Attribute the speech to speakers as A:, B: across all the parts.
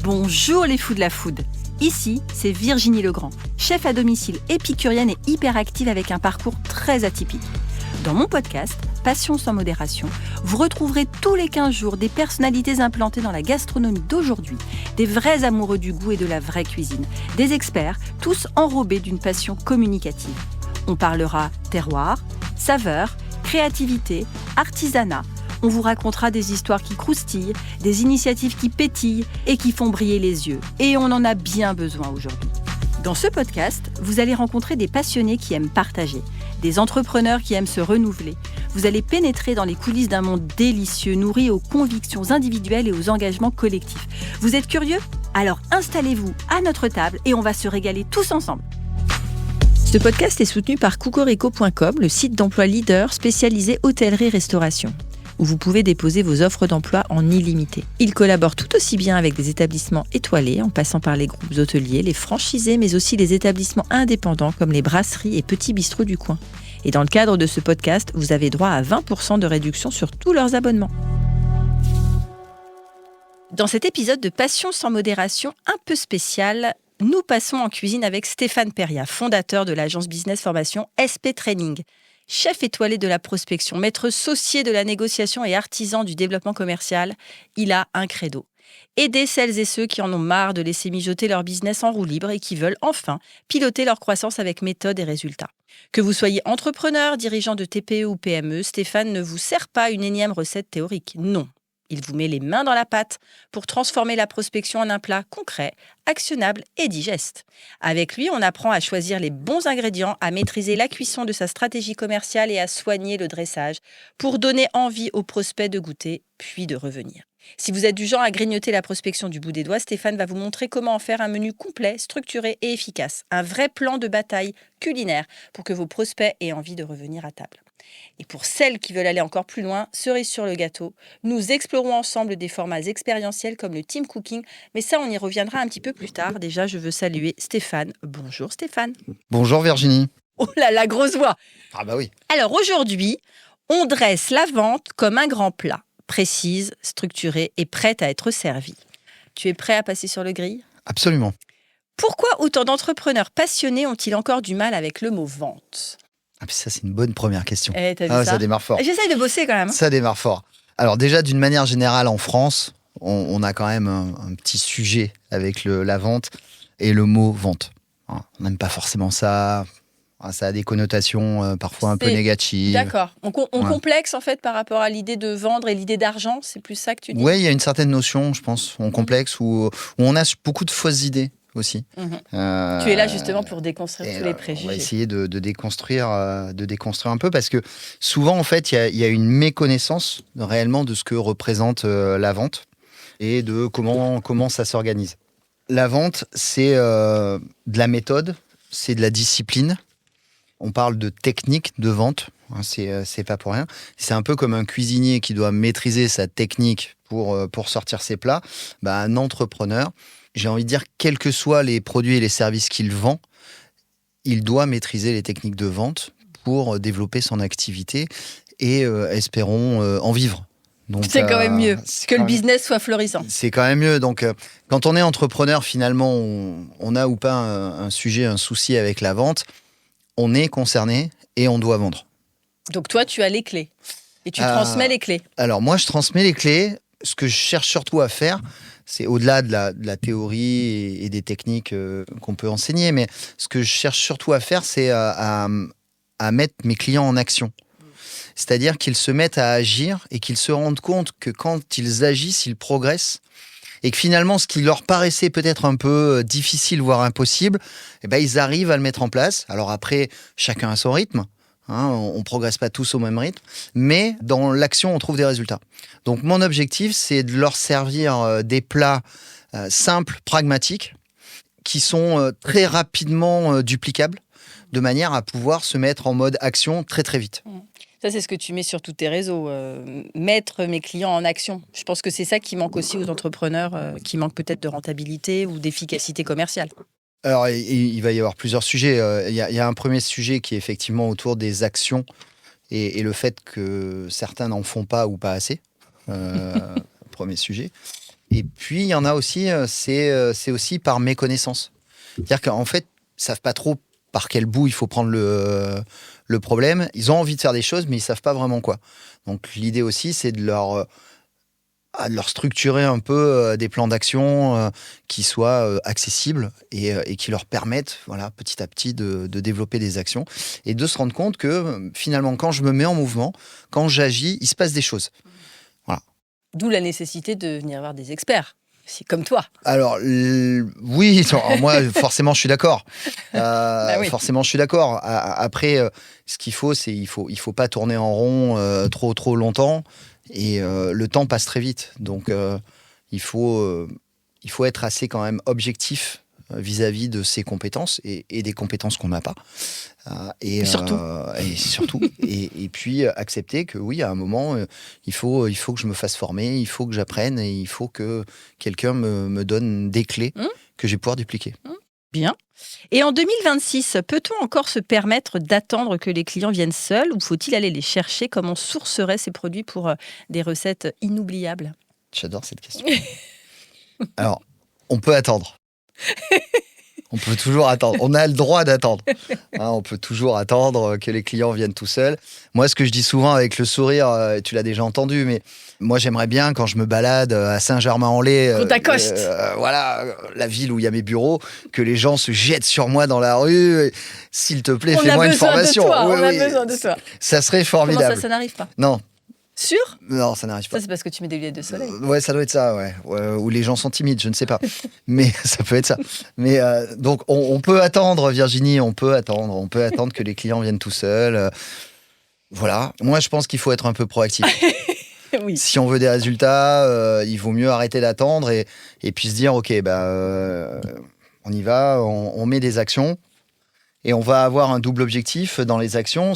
A: Bonjour les fous de la food. Ici, c'est Virginie Legrand, chef à domicile épicurienne et hyperactive avec un parcours très atypique. Dans mon podcast, Passion sans modération, vous retrouverez tous les 15 jours des personnalités implantées dans la gastronomie d'aujourd'hui, des vrais amoureux du goût et de la vraie cuisine, des experts, tous enrobés d'une passion communicative. On parlera terroir, saveurs, créativité, artisanat. On vous racontera des histoires qui croustillent, des initiatives qui pétillent et qui font briller les yeux. Et on en a bien besoin aujourd'hui. Dans ce podcast, vous allez rencontrer des passionnés qui aiment partager, des entrepreneurs qui aiment se renouveler. Vous allez pénétrer dans les coulisses d'un monde délicieux, nourri aux convictions individuelles et aux engagements collectifs. Vous êtes curieux ? Alors installez-vous à notre table et on va se régaler tous ensemble. Ce podcast est soutenu par cocorico.com, le site d'emploi leader spécialisé hôtellerie-restauration, où vous pouvez déposer vos offres d'emploi en illimité. Il collabore tout aussi bien avec des établissements étoilés, en passant par les groupes hôteliers, les franchisés, mais aussi les établissements indépendants comme les brasseries et petits bistrots du coin. Et dans le cadre de ce podcast, vous avez droit à 20% de réduction sur tous leurs abonnements. Dans cet épisode de Passion sans modération un peu spécial, nous passons en cuisine avec Stéphane Peria, fondateur de l'agence business formation SP Training. Chef étoilé de la prospection, maître saucier de la négociation et artisan du développement commercial, il a un credo. Aider celles et ceux qui en ont marre de laisser mijoter leur business en roue libre et qui veulent enfin piloter leur croissance avec méthode et résultats. Que vous soyez entrepreneur, dirigeant de TPE ou PME, Stéphane ne vous sert pas une énième recette théorique. Non. Il vous met les mains dans la pâte pour transformer la prospection en un plat concret, actionnable et digeste. Avec lui, on apprend à choisir les bons ingrédients, à maîtriser la cuisson de sa stratégie commerciale et à soigner le dressage pour donner envie aux prospects de goûter, puis de revenir. Si vous êtes du genre à grignoter la prospection du bout des doigts, Stéphane va vous montrer comment en faire un menu complet, structuré et efficace. Un vrai plan de bataille culinaire pour que vos prospects aient envie de revenir à table. Et pour celles qui veulent aller encore plus loin, cerise sur le gâteau, nous explorons ensemble des formats expérientiels comme le team cooking, mais ça on y reviendra un petit peu plus tard. Déjà, je veux saluer Stéphane. Bonjour Stéphane.
B: Bonjour Virginie.
A: Oh là, la grosse voix.
B: Ah bah oui.
A: Alors aujourd'hui, on dresse la vente comme un grand plat, précise, structurée et prête à être servie. Tu es prêt à passer sur le grill ?
B: Absolument.
A: Pourquoi autant d'entrepreneurs passionnés ont-ils encore du mal avec le mot vente ?
B: Ah, puis ça, c'est une bonne première question.
A: T'as vu ça ?
B: Ça démarre fort.
A: J'essaye de bosser quand même.
B: Ça démarre fort. Alors déjà, d'une manière générale, en France, on a quand même un petit sujet avec la vente et le mot vente. On n'aime pas forcément ça. Ça a des connotations parfois un peu négatives.
A: D'accord. On complexe en fait par rapport à l'idée de vendre et l'idée d'argent, c'est plus ça que tu dis ?
B: Oui, il y a une certaine notion, je pense, on complexe, où on a beaucoup de fausses idées aussi.
A: Tu es là justement pour déconstruire tous les préjugés.
B: On va essayer de déconstruire un peu parce que souvent en fait il y a une méconnaissance réellement de ce que représente la vente et de comment ça s'organise. La vente, c'est de la méthode, c'est de la discipline. On parle de technique de vente, c'est pas pour rien. C'est un peu comme un cuisinier qui doit maîtriser sa technique pour sortir ses plats. Un entrepreneur, j'ai envie de dire, quels que soient les produits et les services qu'il vend, il doit maîtriser les techniques de vente pour développer son activité et, espérons, en vivre. Donc,
A: c'est quand même mieux que le business soit florissant.
B: C'est quand même mieux. Donc, quand on est entrepreneur, finalement, on a ou pas un sujet, un souci avec la vente, on est concerné et on doit vendre.
A: Donc toi, tu as les clés et tu transmets les clés.
B: Alors moi, je transmets les clés. Ce que je cherche surtout à faire, c'est au-delà de la théorie et des techniques qu'on peut enseigner, mais ce que je cherche surtout à faire, c'est à mettre mes clients en action. C'est-à-dire qu'ils se mettent à agir et qu'ils se rendent compte que quand ils agissent, ils progressent. Et que finalement, ce qui leur paraissait peut-être un peu difficile, voire impossible, ils arrivent à le mettre en place. Alors après, chacun a son rythme. On ne progresse pas tous au même rythme. Mais dans l'action, on trouve des résultats. Donc mon objectif, c'est de leur servir des plats simples, pragmatiques, qui sont très rapidement duplicables, de manière à pouvoir se mettre en mode action très très vite.
A: Ça, c'est ce que tu mets sur tous tes réseaux, mettre mes clients en action. Je pense que c'est ça qui manque aussi aux entrepreneurs, qui manquent peut-être de rentabilité ou d'efficacité commerciale.
B: Alors, il va y avoir plusieurs sujets. Il y a un premier sujet qui est effectivement autour des actions et le fait que certains n'en font pas ou pas assez. Premier sujet. Et puis, il y en a aussi, c'est aussi par méconnaissance. C'est-à-dire qu'en fait, ils ne savent pas trop par quel bout il faut prendre le problème. Ils ont envie de faire des choses, mais ils ne savent pas vraiment quoi. Donc, l'idée aussi, c'est de leur structurer un peu des plans d'action qui soient accessibles et qui leur permettent, voilà, petit à petit, de développer des actions et de se rendre compte que, finalement, quand je me mets en mouvement, quand j'agis, il se passe des choses. Voilà.
A: D'où la nécessité de venir voir des experts. C'est comme toi.
B: Alors, oui, moi, forcément, je suis d'accord.
A: Oui.
B: Forcément, je suis d'accord. Après, ce qu'il faut, c'est il faut pas tourner en rond trop longtemps. Et le temps passe très vite. Donc, il faut être assez quand même objectif vis-à-vis de ses compétences et des compétences qu'on n'a pas. Et surtout. Et puis accepter que oui, à un moment, il faut que je me fasse former, il faut que j'apprenne et il faut que quelqu'un me donne des clés que je vais pouvoir dupliquer.
A: Bien. Et en 2026, peut-on encore se permettre d'attendre que les clients viennent seuls ou faut-il aller les chercher? Comment sourcerait ces produits pour des recettes inoubliables?
B: J'adore cette question. Alors, on peut attendre. On peut toujours attendre. On a le droit d'attendre. On peut toujours attendre que les clients viennent tout seuls. Moi, ce que je dis souvent avec le sourire, tu l'as déjà entendu, mais moi, j'aimerais bien, quand je me balade à Saint-Germain-en-Laye,
A: qu'on t'accoste.
B: Voilà, la ville où il y a mes bureaux, que les gens se jettent sur moi dans la rue. S'il te plaît, fais-moi une formation.
A: On a besoin de toi.
B: Ça serait formidable.
A: Comment ça n'arrive pas?
B: Non.
A: Sûr?
B: Non, ça n'arrive pas.
A: Ça, c'est parce que tu mets des lunettes de soleil.
B: Ouais, ça doit être ça, ouais. Ou les gens sont timides, je ne sais pas. Mais ça peut être ça. Mais donc, on peut attendre, Virginie, on peut attendre. On peut attendre que les clients viennent tout seuls. Voilà. Moi, je pense qu'il faut être un peu proactif.
A: Oui.
B: Si on veut des résultats, il vaut mieux arrêter d'attendre et puis se dire, OK, on y va, on met des actions. Et on va avoir un double objectif dans les actions.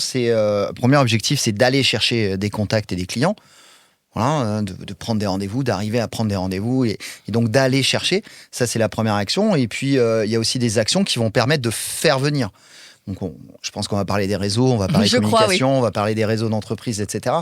B: Premier objectif, c'est d'aller chercher des contacts et des clients. Voilà, de prendre des rendez-vous, d'arriver à prendre des rendez-vous et donc d'aller chercher. Ça, c'est la première action. Et puis, il y a aussi des actions qui vont permettre de faire venir. Donc, je pense qu'on va parler des réseaux, on va parler de communication, on va parler des réseaux d'entreprise, etc.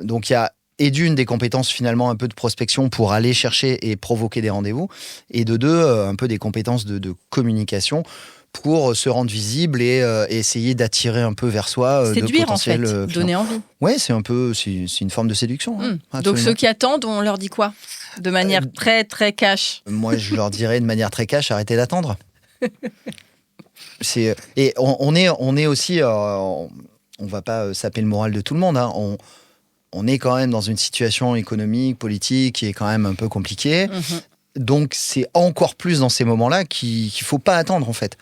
B: Donc, il y a d'une des compétences finalement un peu de prospection pour aller chercher et provoquer des rendez-vous. Et de deux, un peu des compétences de communication pour se rendre visible et essayer d'attirer un peu vers soi
A: séduire,
B: de potentiels
A: en fait, donner envie.
B: Ouais, c'est une forme de séduction.
A: Donc ceux qui attendent, on leur dit quoi? De manière très très cash.
B: Moi, je leur dirais de manière très cash, arrêtez d'attendre. Et on est aussi, on va pas saper le moral de tout le monde. On est quand même dans une situation économique, politique qui est quand même un peu compliquée. Donc, c'est encore plus dans ces moments-là qu'il ne faut pas attendre, en fait.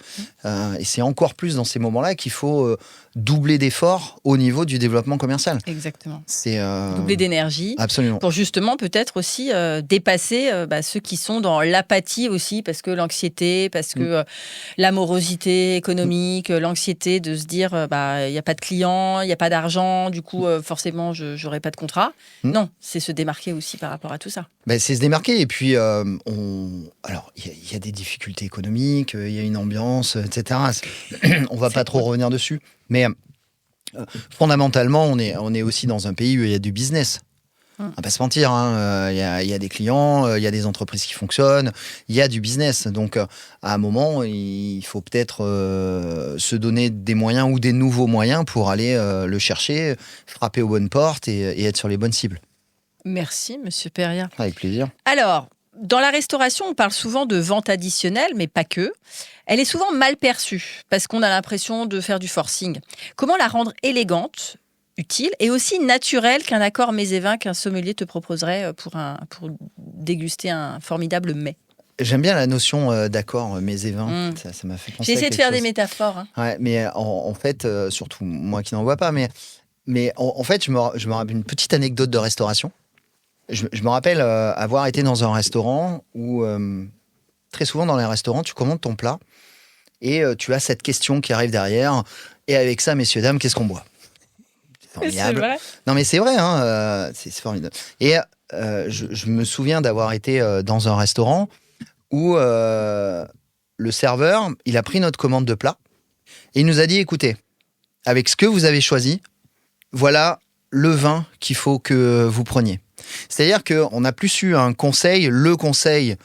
B: Et c'est encore plus dans ces moments-là qu'il faut doubler d'efforts au niveau du développement commercial.
A: Exactement.
B: C'est
A: doubler d'énergie.
B: Absolument.
A: Pour justement, peut-être aussi dépasser ceux qui sont dans l'apathie aussi, parce que l'anxiété, parce que l'amorosité économique, l'anxiété de se dire il n'y a pas de clients, il n'y a pas d'argent, du coup, forcément, je n'aurai pas de contrat. Non, c'est se démarquer aussi par rapport à tout ça.
B: C'est se démarquer. Et puis, alors, il y a des difficultés économiques, il y a une ambiance, etc. On ne va pas trop revenir dessus. Mais fondamentalement, on est aussi dans un pays où il y a du business. On va pas se mentir, il y a des clients, il y a des entreprises qui fonctionnent, il y a du business. Donc, à un moment, il faut peut-être se donner des moyens ou des nouveaux moyens pour aller le chercher, frapper aux bonnes portes et être sur les bonnes cibles.
A: Merci, Monsieur Perria.
B: Avec plaisir.
A: Alors, dans la restauration, on parle souvent de vente additionnelle, mais pas que. Elle est souvent mal perçue parce qu'on a l'impression de faire du forcing. Comment la rendre élégante, utile et aussi naturelle qu'un accord mets et vins qu'un sommelier te proposerait pour déguster un formidable mets?
B: J'aime bien la notion d'accord mets et vins. Ça m'a fait penser.
A: J'ai essayé de faire des métaphores.
B: Ouais, mais en fait, surtout moi qui n'en vois pas, mais en fait, je me rappelle une petite anecdote de restauration. Je me rappelle avoir été dans un restaurant où, très souvent dans les restaurants, tu commandes ton plat et tu as cette question qui arrive derrière. Et avec ça, messieurs, dames, qu'est-ce qu'on boit? C'est formidable.
A: C'est vrai.
B: Non, mais c'est vrai, c'est formidable. Et je me souviens d'avoir été dans un restaurant où le serveur, il a pris notre commande de plat et il nous a dit, écoutez, avec ce que vous avez choisi, voilà le vin qu'il faut que vous preniez. C'est-à-dire qu'on n'a plus eu un conseil, le conseil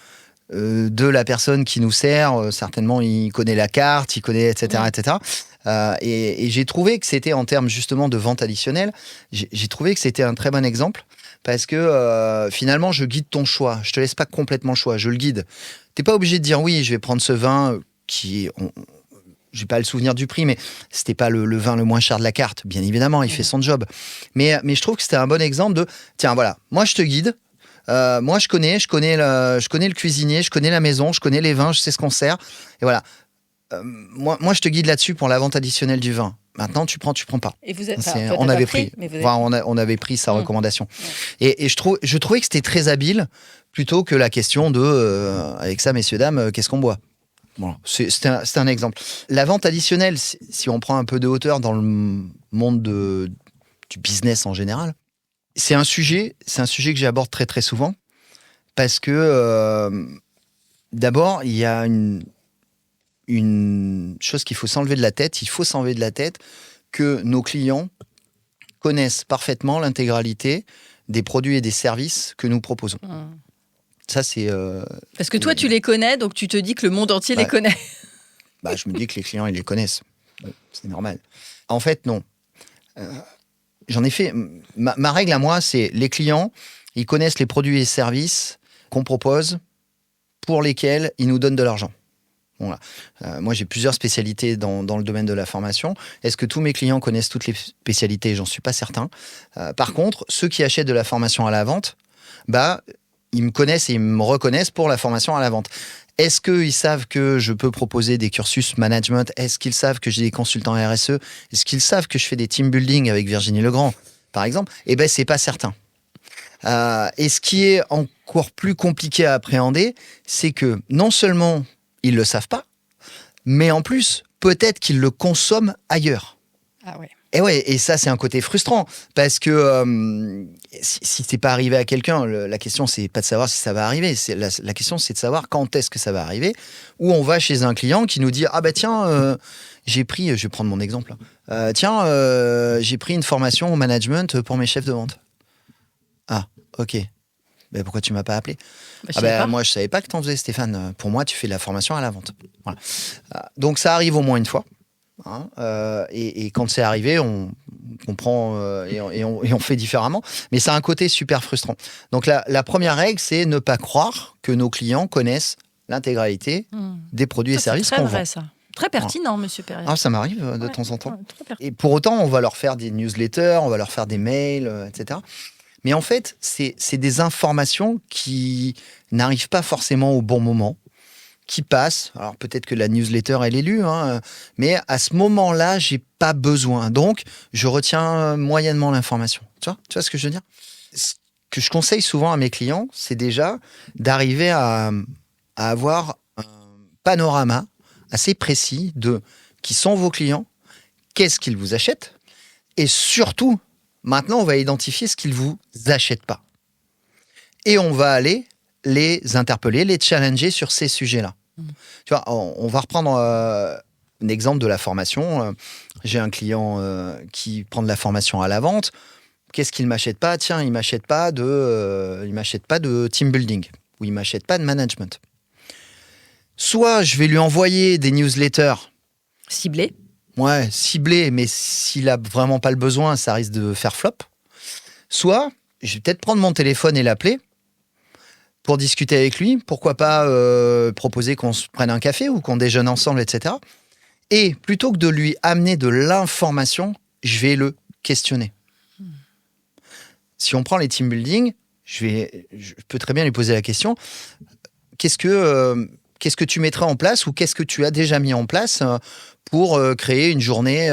B: de la personne qui nous sert. Certainement, il connaît la carte, il connaît, etc. etc. Et j'ai trouvé que c'était, en termes justement de vente additionnelle, j'ai trouvé que c'était un très bon exemple parce que finalement, je guide ton choix. Je te laisse pas complètement le choix, je le guide. T'es pas obligé de dire oui, je vais prendre ce vin qui... j'ai pas le souvenir du prix, mais c'était pas le vin le moins cher de la carte. Bien évidemment, il fait son job. Mais je trouve que c'était un bon exemple de, tiens, voilà, moi je te guide. Moi je connais le cuisinier, je connais la maison, je connais les vins, je sais ce qu'on sert. Et voilà. Moi je te guide là-dessus pour la vente additionnelle du vin. Maintenant, tu prends pas.
A: Et vous êtes,
B: on avait pris. On avait pris sa recommandation. Et je trouvais que c'était très habile, plutôt que la question de, avec ça, messieurs, dames, qu'est-ce qu'on boit? Voilà, c'est un exemple. La vente additionnelle, si on prend un peu de hauteur dans le monde du business en général, c'est un sujet que j'aborde très très souvent parce que d'abord, il y a une chose qu'il faut s'enlever de la tête. Il faut s'enlever de la tête que nos clients connaissent parfaitement l'intégralité des produits et des services que nous proposons. Ça, c'est...
A: Parce que toi, tu les connais, donc tu te dis que le monde entier les connaît.
B: Je me dis que les clients, ils les connaissent. C'est normal. En fait, non. J'en ai fait... Ma règle à moi, c'est les clients, ils connaissent les produits et services qu'on propose pour lesquels ils nous donnent de l'argent. Voilà. Moi, j'ai plusieurs spécialités dans le domaine de la formation. Est-ce que tous mes clients connaissent toutes les spécialités? J'en suis pas certain. Par contre, ceux qui achètent de la formation à la vente, ils me connaissent et ils me reconnaissent pour la formation à la vente. Est-ce qu'ils savent que je peux proposer des cursus management? Est-ce qu'ils savent que j'ai des consultants RSE? Est-ce qu'ils savent que je fais des team building avec Virginie Legrand, par exemple? C'est pas certain. Et ce qui est encore plus compliqué à appréhender, c'est que non seulement ils le savent pas, mais en plus, peut-être qu'ils le consomment ailleurs.
A: Ah ouais.
B: Et ça, c'est un côté frustrant, parce que si c'est pas arrivé à quelqu'un, la question, c'est pas de savoir si ça va arriver. La question, c'est de savoir quand est-ce que ça va arriver. Ou on va chez un client qui nous dit, j'ai pris, je vais prendre mon exemple, j'ai pris une formation au management pour mes chefs de vente. Ah, ok. Pourquoi tu m'as pas appelé? Moi, je savais pas que t'en faisais, Stéphane. Pour moi, tu fais de la formation à la vente. Voilà. Donc, ça arrive au moins une fois. Et quand c'est arrivé, on comprend et on fait différemment. Mais c'est un côté super frustrant. Donc, la première règle, c'est ne pas croire que nos clients connaissent l'intégralité des produits et services qu'on vend.
A: Ça. Très pertinent, monsieur Perrier.
B: Ça m'arrive de temps en temps. Et pour autant, on va leur faire des newsletters, on va leur faire des mails, etc. Mais en fait, c'est des informations qui n'arrivent pas forcément au bon moment, qui passent. Alors peut-être que la newsletter, elle est lue, mais à ce moment-là, j'ai pas besoin. Donc, je retiens moyennement l'information. Tu vois ce que je veux dire? Ce que je conseille souvent à mes clients, c'est déjà d'arriver à avoir un panorama assez précis de qui sont vos clients, qu'est-ce qu'ils vous achètent, et surtout, maintenant, on va identifier ce qu'ils ne vous achètent pas. Et on va aller les interpeller, les challenger sur ces sujets-là. Tu vois, on va reprendre un exemple de la formation. J'ai un client qui prend de la formation à la vente. Qu'est-ce qu'il ne m'achète pas? Tiens, il ne m'achète pas de team building ou il ne m'achète pas de management. Soit je vais lui envoyer des newsletters
A: ciblés.
B: Ouais, ciblé, mais s'il a vraiment pas le besoin, ça risque de faire flop. Soit, je vais peut-être prendre mon téléphone et l'appeler pour discuter avec lui. Pourquoi pas proposer qu'on se prenne un café ou qu'on déjeune ensemble, etc. Et plutôt que de lui amener de l'information, je vais le questionner. Si on prend les team building, je peux très bien lui poser la question, qu'est-ce que tu mettrais en place ou qu'est-ce que tu as déjà mis en place pour créer une journée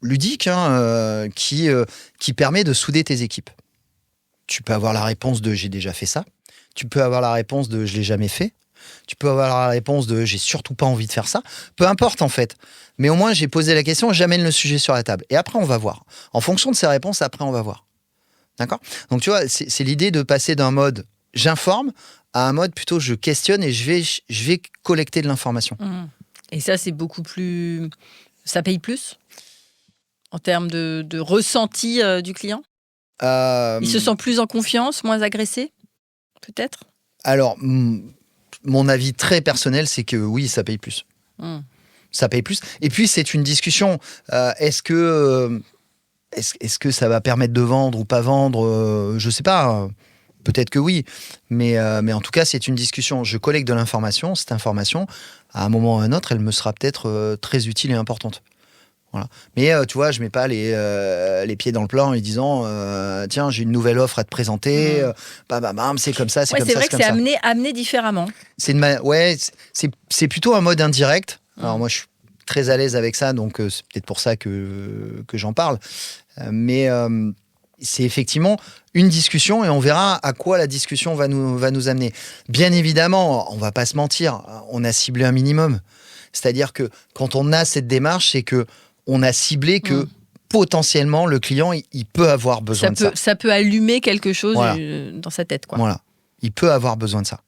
B: ludique qui permet de souder tes équipes? Tu peux avoir la réponse de « j'ai déjà fait ça ». Tu peux avoir la réponse de « je l'ai jamais fait ». Tu peux avoir la réponse de « j'ai surtout pas envie de faire ça ». Peu importe en fait. Mais au moins j'ai posé la question, j'amène le sujet sur la table. Et après on va voir. En fonction de ces réponses, après on va voir. D'accord? Donc tu vois, c'est l'idée de passer d'un mode « j'informe » à un mode plutôt « je questionne » et je vais collecter de l'information.
A: Et ça, c'est beaucoup plus... Ça paye plus en termes de ressenti du client? Il se sent plus en confiance, moins agressé, peut-être?
B: Alors, mon avis très personnel, c'est que oui, ça paye plus. Ça paye plus. Et puis, c'est une discussion. Est-ce que ça va permettre de vendre ou pas vendre? Je ne sais pas. Peut-être que oui. Mais en tout cas, c'est une discussion. Je collecte de l'information. Cette information, à un moment ou à un autre, elle me sera peut-être très utile et importante. Voilà. Mais tu vois, je mets pas les pieds dans le plat en lui disant tiens, j'ai une nouvelle offre à te présenter, bam, c'est comme ça, c'est comme ça.
A: C'est vrai que c'est amené différemment.
B: C'est plutôt un mode indirect. Alors moi, je suis très à l'aise avec ça, donc c'est peut-être pour ça que j'en parle. Mais c'est effectivement une discussion et on verra à quoi la discussion va nous amener. Bien évidemment, on va pas se mentir, on a ciblé un minimum. C'est-à-dire que quand on a cette démarche, c'est que on a ciblé que potentiellement le client il peut avoir besoin de ça.
A: Ça peut allumer quelque chose dans sa tête, quoi.
B: Voilà, il peut avoir besoin de ça.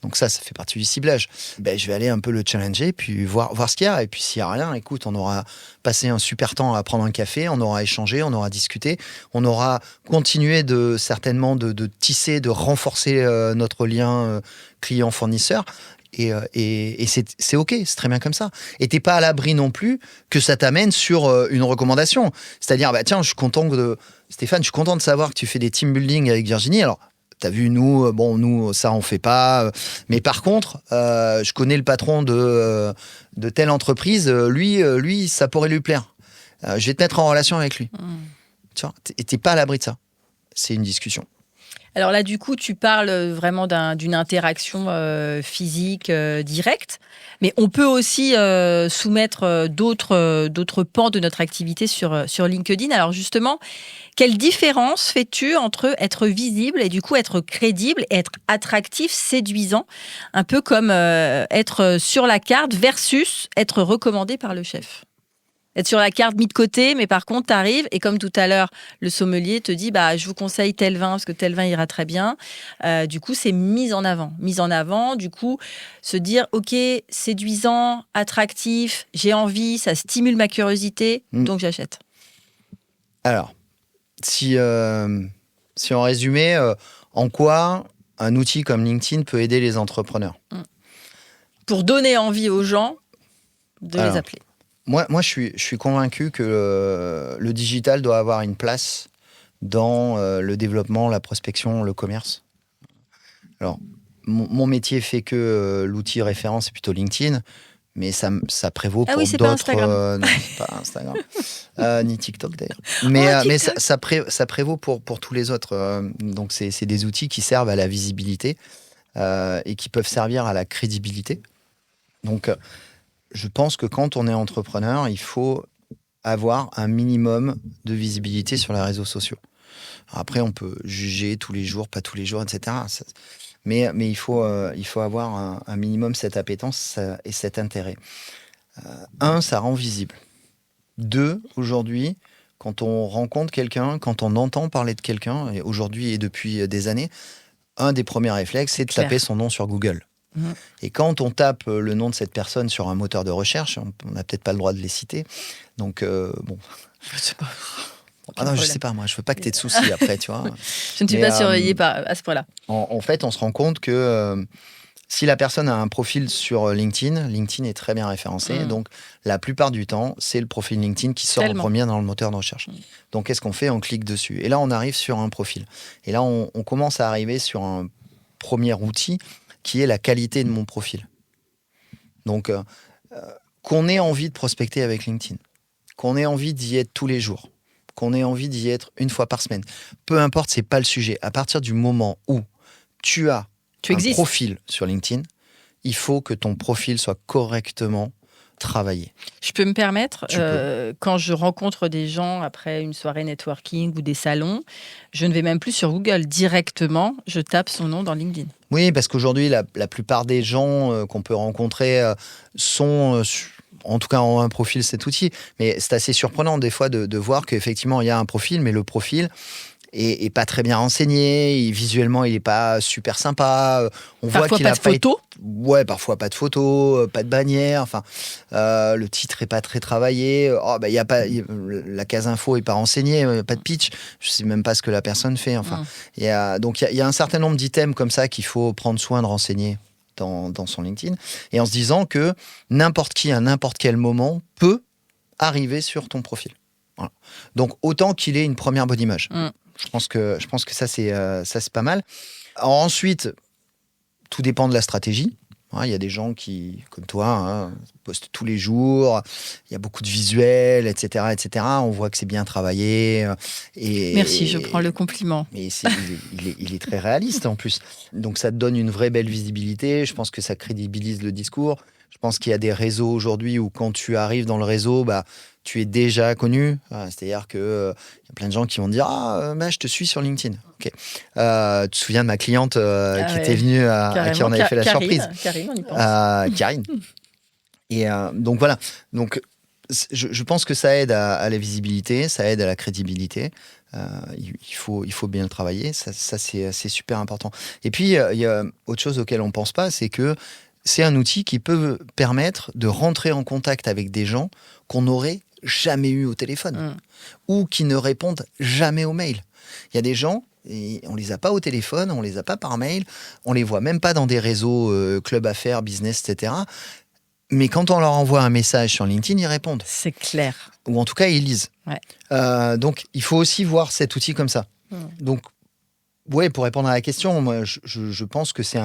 B: Donc ça fait partie du ciblage. Je vais aller un peu le challenger, puis voir ce qu'il y a. Et puis s'il n'y a rien, écoute, on aura passé un super temps à prendre un café, on aura échangé, on aura discuté, on aura continué certainement de tisser, de renforcer notre lien client-fournisseur. Et c'est OK, c'est très bien comme ça. Et t'es pas à l'abri non plus que ça t'amène sur une recommandation. C'est-à-dire, tiens, Stéphane, je suis content de savoir que tu fais des team building avec Virginie. Alors, t'as vu, nous, ça, on fait pas. Mais par contre, je connais le patron de telle entreprise. Lui, ça pourrait lui plaire. Je vais te mettre en relation avec lui. Tu vois, t'es pas à l'abri de ça. C'est une discussion.
A: Alors là, du coup, tu parles vraiment d'une interaction physique directe, mais on peut aussi soumettre d'autres pans de notre activité sur LinkedIn. Alors justement, quelle différence fais-tu entre être visible et du coup être crédible, être attractif, séduisant, un peu comme être sur la carte versus être recommandé par le chef? Être sur la carte mis de côté, mais par contre, tu arrives et comme tout à l'heure, le sommelier te dit je vous conseille tel vin parce que tel vin ira très bien. Du coup, c'est mise en avant. Mise en avant, du coup, se dire OK, séduisant, attractif, j'ai envie, ça stimule ma curiosité, donc j'achète.
B: Alors, si on résumait, en quoi un outil comme LinkedIn peut aider les entrepreneurs?
A: Pour donner envie aux gens de les appeler.
B: Moi, je suis convaincu que le digital doit avoir une place dans le développement, la prospection, le commerce. Alors, mon métier fait que l'outil référence est plutôt LinkedIn, mais ça prévaut pour d'autres.
A: Pas Instagram.
B: Non, c'est pas Instagram, ni TikTok d'ailleurs. Mais ça prévaut pour tous les autres. Donc, c'est des outils qui servent à la visibilité et qui peuvent servir à la crédibilité. Donc, je pense que quand on est entrepreneur, il faut avoir un minimum de visibilité sur les réseaux sociaux. Après, on peut juger tous les jours, pas tous les jours, etc. Mais il faut avoir un minimum cette appétence et cet intérêt. Ça rend visible. 2, aujourd'hui, quand on rencontre quelqu'un, quand on entend parler de quelqu'un, et aujourd'hui et depuis des années, un des premiers réflexes, c'est de taper son nom sur Google. Et quand on tape le nom de cette personne sur un moteur de recherche, on n'a peut-être pas le droit de les citer. Donc, bon.
A: Je sais pas.
B: Je sais pas, moi, je veux pas que tu aies de soucis après, tu vois.
A: Je ne suis pas surveillée à ce point-là.
B: En fait, on se rend compte que si la personne a un profil sur LinkedIn est très bien référencé. Donc, la plupart du temps, c'est le profil LinkedIn qui sort en premier dans le moteur de recherche. Donc, qu'est-ce qu'on fait? On clique dessus. Et là, on arrive sur un profil. Et là, on commence à arriver sur un premier outil qui est la qualité de mon profil. Donc, qu'on ait envie de prospecter avec LinkedIn, qu'on ait envie d'y être tous les jours, qu'on ait envie d'y être une fois par semaine, peu importe, c'est pas le sujet. À partir du moment où tu as un profil sur LinkedIn, il faut que ton profil soit correctement travaillé.
A: Je peux me permettre, quand je rencontre des gens après une soirée networking ou des salons, je ne vais même plus sur Google. Directement, je tape son nom dans LinkedIn.
B: Oui, parce qu'aujourd'hui, la plupart des gens qu'on peut rencontrer sont, en tout cas, ont un profil cet outil. Mais c'est assez surprenant des fois de voir qu'effectivement, il y a un profil, mais le profil est pas très bien renseigné. Visuellement, il est pas super sympa. On voit
A: Parfois
B: qu'il
A: pas
B: a
A: de photos.
B: Ouais, parfois pas de photos, pas de bannière. Enfin, le titre est pas très travaillé. Il y a pas la case info est pas renseignée, pas de pitch. Je sais même pas ce que la personne fait. Enfin, donc il y a un certain nombre d'items comme ça qu'il faut prendre soin de renseigner dans son LinkedIn, et en se disant que n'importe qui à n'importe quel moment peut arriver sur ton profil. Voilà. Donc autant qu'il ait une première bonne image. Je pense que ça c'est pas mal. Alors, ensuite, tout dépend de la stratégie. Il y a des gens qui, comme toi, postent tous les jours. Il y a beaucoup de visuels, etc., etc. On voit que c'est bien travaillé.
A: Merci, je prends le compliment.
B: Mais il est très réaliste en plus. Donc ça te donne une vraie belle visibilité. Je pense que ça crédibilise le discours. Je pense qu'il y a des réseaux aujourd'hui où quand tu arrives dans le réseau, tu es déjà connu. C'est-à-dire qu'il y a plein de gens qui vont te dire je te suis sur LinkedIn. Okay. Tu te souviens de ma cliente qui était venue, à qui on avait fait la surprise.
A: Karine, on y pense.
B: Karine. Et donc voilà. Donc, je pense que ça aide à la visibilité, ça aide à la crédibilité. Il faut bien le travailler. Ça c'est super important. Et puis, il y a autre chose auquel on ne pense pas, c'est que c'est un outil qui peut permettre de rentrer en contact avec des gens qu'on n'aurait jamais eu au téléphone ou qui ne répondent jamais aux mails. Il y a des gens, et on les a pas au téléphone, on les a pas par mail, on les voit même pas dans des réseaux club affaires, business, etc. Mais quand on leur envoie un message sur LinkedIn, ils répondent.
A: C'est clair.
B: Ou en tout cas, ils lisent.
A: Ouais.
B: Donc, il faut aussi voir cet outil comme ça. Donc, ouais, pour répondre à la question, moi, je pense que c'est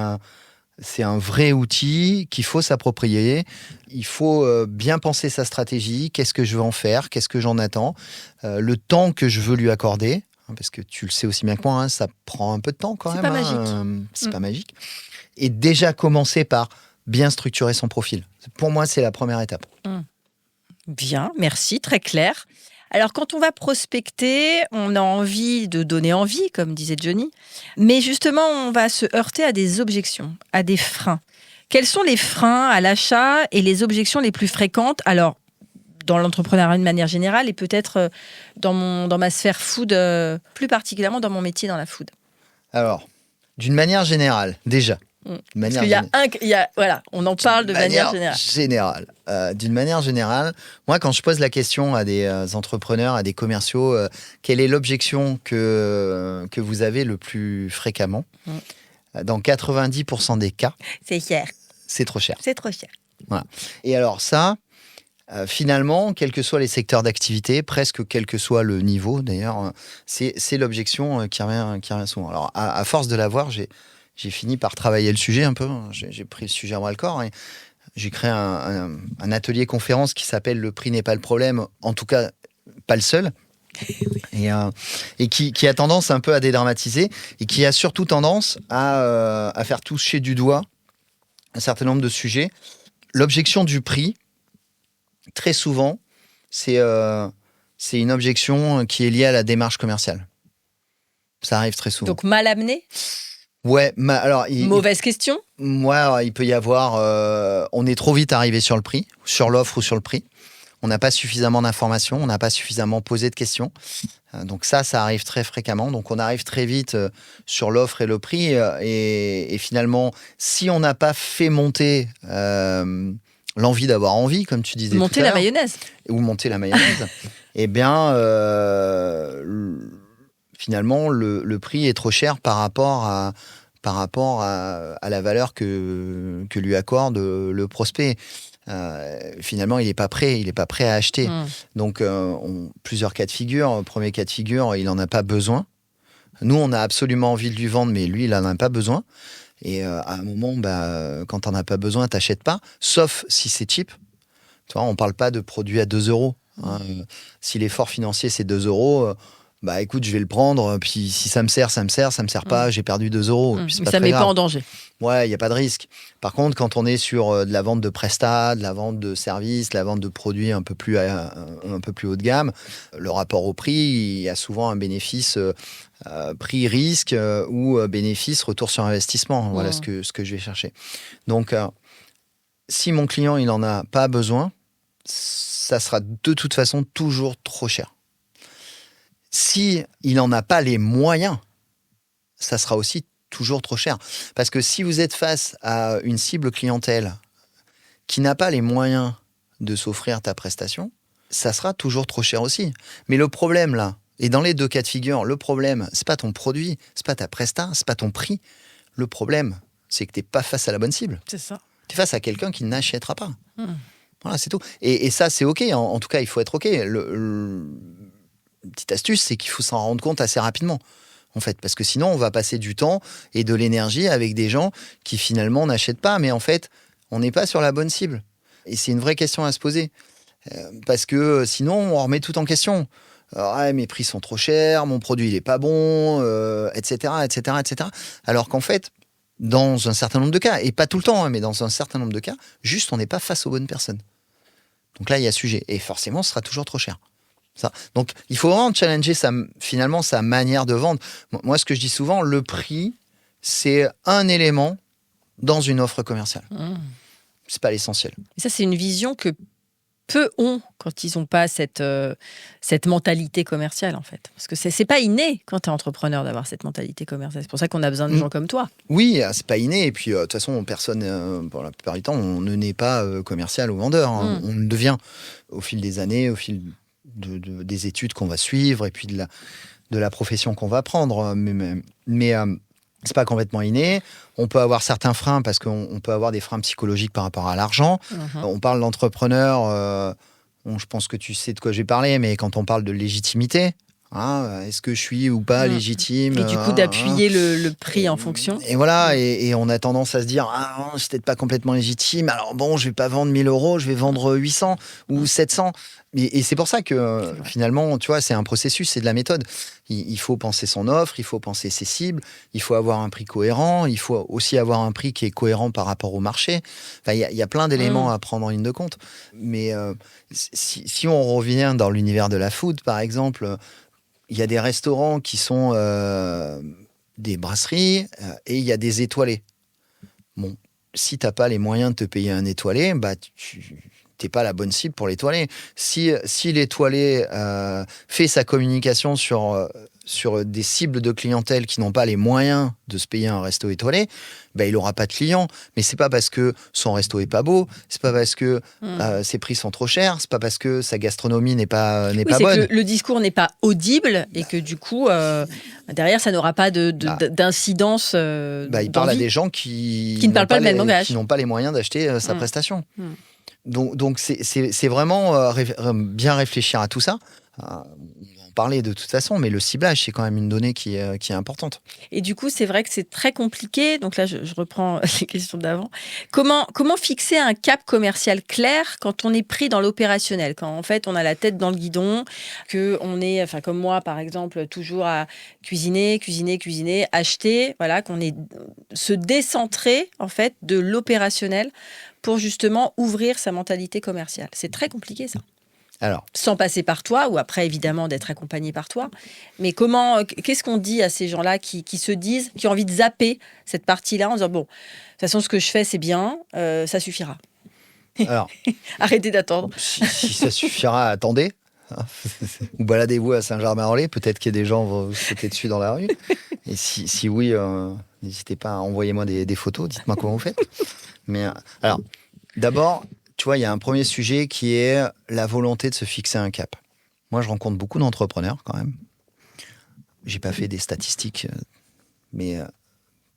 B: un vrai outil qu'il faut s'approprier. Il faut bien penser sa stratégie. Qu'est-ce que je veux en faire? Qu'est-ce que j'en attends? Le temps que je veux lui accorder. Parce que tu le sais aussi bien que moi, ça prend un peu de temps quand même.
A: C'est pas magique.
B: C'est pas magique. Et déjà commencer par bien structurer son profil. Pour moi, c'est la première étape.
A: Bien, merci, très clair. Alors, quand on va prospecter, on a envie de donner envie, comme disait Johnny, mais justement, on va se heurter à des objections, à des freins. Quels sont les freins à l'achat et les objections les plus fréquentes? Alors, dans l'entrepreneuriat de manière générale et peut-être dans ma sphère food, plus particulièrement dans mon métier dans la food.
B: Alors, d'une manière générale, déjà.
A: Parce qu'il on en parle de manière générale.
B: D'une manière générale, moi, quand je pose la question à des entrepreneurs, à des commerciaux, quelle est l'objection que vous avez le plus fréquemment? Dans 90% des cas,
A: c'est cher.
B: C'est trop cher.
A: C'est trop cher.
B: Voilà. Et alors ça, finalement, quels que soient les secteurs d'activité, presque quel que soit le niveau d'ailleurs, c'est l'objection qui revient souvent. Alors, à force de l'avoir, j'ai fini par travailler le sujet un peu. J'ai pris le sujet à bras le corps et j'ai créé un atelier conférence qui s'appelle « Le prix n'est pas le problème », en tout cas pas le seul, et qui a tendance un peu à dédramatiser et qui a surtout tendance à faire toucher du doigt un certain nombre de sujets. L'objection du prix, très souvent, c'est une objection qui est liée à la démarche commerciale. Ça arrive très souvent.
A: Donc mal amené?
B: Ouais, alors...
A: Mauvaise question?
B: Ouais, il peut y avoir... on est trop vite arrivé sur le prix, sur l'offre ou sur le prix. On n'a pas suffisamment d'informations, on n'a pas suffisamment posé de questions. Donc ça arrive très fréquemment. Donc on arrive très vite sur l'offre et le prix. Et finalement, si on n'a pas fait monter l'envie d'avoir envie, comme tu disais
A: monter
B: tout à l'heure...
A: Monter la mayonnaise.
B: Ou monter la mayonnaise. Eh bien... finalement, le prix est trop cher par rapport à la valeur que lui accorde le prospect. Finalement, il n'est pas prêt à acheter. Donc, plusieurs cas de figure. Premier cas de figure, il n'en a pas besoin. Nous, on a absolument envie de lui vendre, mais lui, il n'en a pas besoin. Et à un moment, quand tu n'en as pas besoin, tu n'achètes pas, sauf si c'est cheap. Tu vois, on ne parle pas de produits à 2 €. Si l'effort financier, c'est 2 €... écoute, je vais le prendre, puis si ça me sert, ça me sert pas, j'ai perdu 2 €. Puis
A: mais ça ne met pas en danger.
B: Ouais, il n'y a pas de risque. Par contre, quand on est sur de la vente de prestat, de la vente de services, de la vente de produits un peu plus haut de gamme, le rapport au prix, il y a souvent un bénéfice prix-risque ou bénéfice retour sur investissement. Voilà ce que je vais chercher. Donc, si mon client il n'en a pas besoin, ça sera de toute façon toujours trop cher. Si il n'en a pas les moyens, ça sera aussi toujours trop cher. Parce que si vous êtes face à une cible clientèle qui n'a pas les moyens de s'offrir ta prestation, ça sera toujours trop cher aussi. Mais le problème là, et dans les deux cas de figure, le problème, c'est pas ton produit, c'est pas ta presta, c'est pas ton prix. Le problème, c'est que t'es pas face à la bonne cible.
C: C'est ça.
B: T'es face à quelqu'un qui n'achètera pas. Voilà, c'est tout. Et ça, c'est OK. En tout cas, il faut être OK. Une petite astuce, c'est qu'il faut s'en rendre compte assez rapidement, en fait. Parce que sinon, on va passer du temps et de l'énergie avec des gens qui, finalement, n'achètent pas. Mais en fait, on n'est pas sur la bonne cible. Et c'est une vraie question à se poser. Parce que sinon, on remet tout en question. Alors, mes prix sont trop chers, mon produit, il n'est pas bon, etc., etc., etc. Alors qu'en fait, dans un certain nombre de cas, et pas tout le temps, mais dans un certain nombre de cas, juste, on n'est pas face aux bonnes personnes. Donc là, il y a sujet. Et forcément, ce sera toujours trop cher. Ça. Donc, il faut vraiment challenger finalement sa manière de vendre. Moi, ce que je dis souvent, le prix, c'est un élément dans une offre commerciale. C'est pas l'essentiel.
C: Et ça, c'est une vision que peu ont quand ils n'ont pas cette mentalité commerciale, en fait. Parce que c'est pas inné quand tu es entrepreneur d'avoir cette mentalité commerciale. C'est pour ça qu'on a besoin de gens comme toi.
B: Oui, c'est pas inné. Et puis, de toute façon, personne, pour la plupart du temps, on ne naît pas commercial ou vendeur. Hein. On le devient au fil des années, au fil des études qu'on va suivre et puis de la profession qu'on va prendre. Mais c'est pas complètement inné. On peut avoir certains freins parce qu'on peut avoir des freins psychologiques par rapport à l'argent. On parle d'entrepreneur. Je pense que tu sais de quoi j'ai parlé, mais quand on parle de légitimité, est-ce que je suis ou pas légitime?
C: Et du coup, d'appuyer le prix en fonction.
B: Et voilà, et on a tendance à se dire, je suis peut-être pas complètement légitime, alors bon, je vais pas vendre 1000 €, je vais vendre 800 ou 700. Et c'est pour ça que finalement, tu vois, c'est un processus, c'est de la méthode. Il faut penser son offre, il faut penser ses cibles, il faut avoir un prix cohérent, il faut aussi avoir un prix qui est cohérent par rapport au marché. Enfin, il y a plein d'éléments à prendre en ligne de compte. Mais si on revient dans l'univers de la food, par exemple, il y a des restaurants qui sont des brasseries et il y a des étoilés. Bon, si tu n'as pas les moyens de te payer un étoilé, tu n'es pas la bonne cible pour l'étoilé. Si l'étoilé fait sa communication sur des cibles de clientèle qui n'ont pas les moyens de se payer un resto étoilé, il n'aura pas de clients. Mais c'est pas parce que son resto est pas beau, c'est pas parce que ses prix sont trop chers, c'est pas parce que sa gastronomie n'est pas bonne.
C: Que le discours n'est pas audible et que du coup, derrière, ça n'aura pas d'incidence.
B: Il parle à des gens qui
C: ne parlent pas le même langage,
B: qui n'ont pas les moyens d'acheter sa prestation. Donc c'est vraiment bien réfléchir à tout ça. On va en parler de toute façon, mais le ciblage, c'est quand même une donnée qui est importante.
C: Et du coup, c'est vrai que c'est très compliqué. Donc là, je reprends les questions d'avant. Comment fixer un cap commercial clair quand on est pris dans l'opérationnel, quand en fait on a la tête dans le guidon, qu'on est, comme moi par exemple, toujours à cuisiner, acheter, voilà, qu'on est se décentrer en fait de l'opérationnel pour justement ouvrir sa mentalité commerciale. C'est très compliqué ça.
B: Alors,
C: sans passer par toi, ou après évidemment d'être accompagné par toi. Mais qu'est-ce qu'on dit à ces gens-là qui se disent, qui ont envie de zapper cette partie-là en disant, bon, de toute façon ce que je fais c'est bien, ça suffira.
B: Alors,
C: arrêtez d'attendre.
B: Si ça suffira, attendez. Ou baladez-vous à Saint-Germain-en-Laye, peut-être qu'il y a des gens vont sauter dessus dans la rue. Et si oui, n'hésitez pas à envoyer-moi des photos, dites-moi comment vous faites. Mais alors, d'abord, tu vois, il y a un premier sujet qui est la volonté de se fixer un cap. Moi, je rencontre beaucoup d'entrepreneurs quand même. J'ai pas fait des statistiques, mais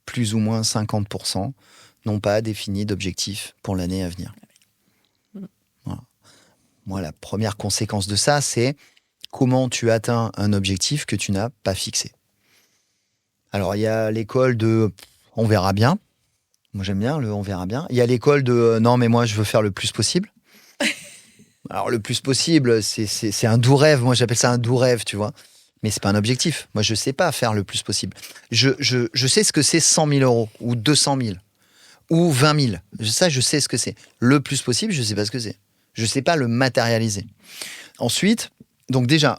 B: plus ou moins 50% n'ont pas défini d'objectif pour l'année à venir. Voilà. Moi, la première conséquence de ça, c'est comment tu atteins un objectif que tu n'as pas fixé. Alors, il y a l'école de « on verra bien ». Moi, j'aime bien le « on verra bien ». Il y a l'école de « non, mais moi, je veux faire le plus possible ». Alors, le plus possible, c'est un doux rêve. Moi, j'appelle ça un doux rêve, tu vois. Mais c'est pas un objectif. Moi, je sais pas faire le plus possible. Je sais ce que c'est 100 000 € ou 200 000 ou 20 000. Ça, je sais ce que c'est. Le plus possible, je sais pas ce que c'est. Je sais pas le matérialiser. Ensuite, donc déjà,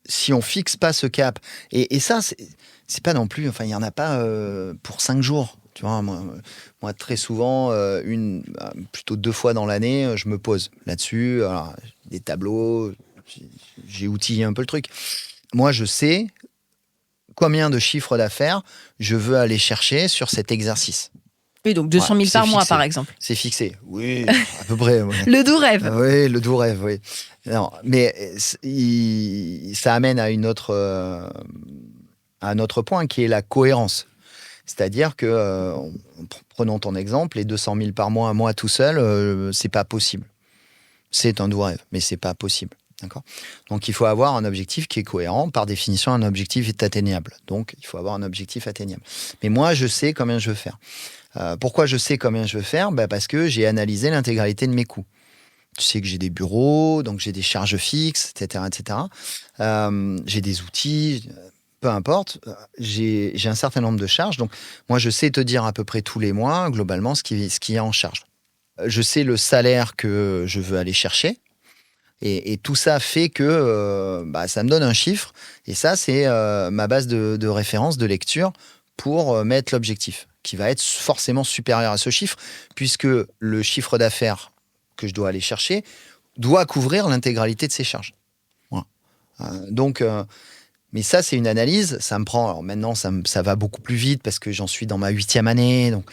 B: si on fixe pas ce cap, et ça, c'est pas non plus, il y en a pas pour 5 jours. Tu vois, moi, très souvent, plutôt 2 fois dans l'année, je me pose là-dessus. Alors, des tableaux, j'ai outillé un peu le truc. moi, je sais combien de chiffres d'affaires je veux aller chercher sur cet exercice.
C: Oui, donc 200 000 par mois, par exemple.
B: C'est fixé, oui, à peu près. Ouais.
C: Le doux rêve.
B: Oui, le doux rêve, oui. Non, mais ça amène à un autre point qui est la cohérence. C'est-à-dire que, prenons ton exemple, les 200 000 par mois, moi tout seul, c'est pas possible. C'est un doux rêve, mais c'est pas possible. D'accord ? Donc, il faut avoir un objectif qui est cohérent. Par définition, un objectif est atteignable. Donc, il faut avoir un objectif atteignable. Mais moi, je sais combien je veux faire. Pourquoi je sais combien je veux faire ? Parce que j'ai analysé l'intégralité de mes coûts. Tu sais que j'ai des bureaux, donc j'ai des charges fixes, etc. etc. J'ai des outils, peu importe. J'ai un certain nombre de charges. Donc, moi, je sais te dire à peu près tous les mois, globalement, ce qu'il y a en charge. Je sais le salaire que je veux aller chercher. Et tout ça fait que ça me donne un chiffre. Et ça, c'est ma base de référence, de lecture pour mettre l'objectif, qui va être forcément supérieur à ce chiffre, puisque le chiffre d'affaires que je dois aller chercher doit couvrir l'intégralité de ces charges. Voilà. Mais ça, c'est une analyse. Ça me prend... Alors maintenant, ça va beaucoup plus vite parce que j'en suis dans ma 8e année. Donc,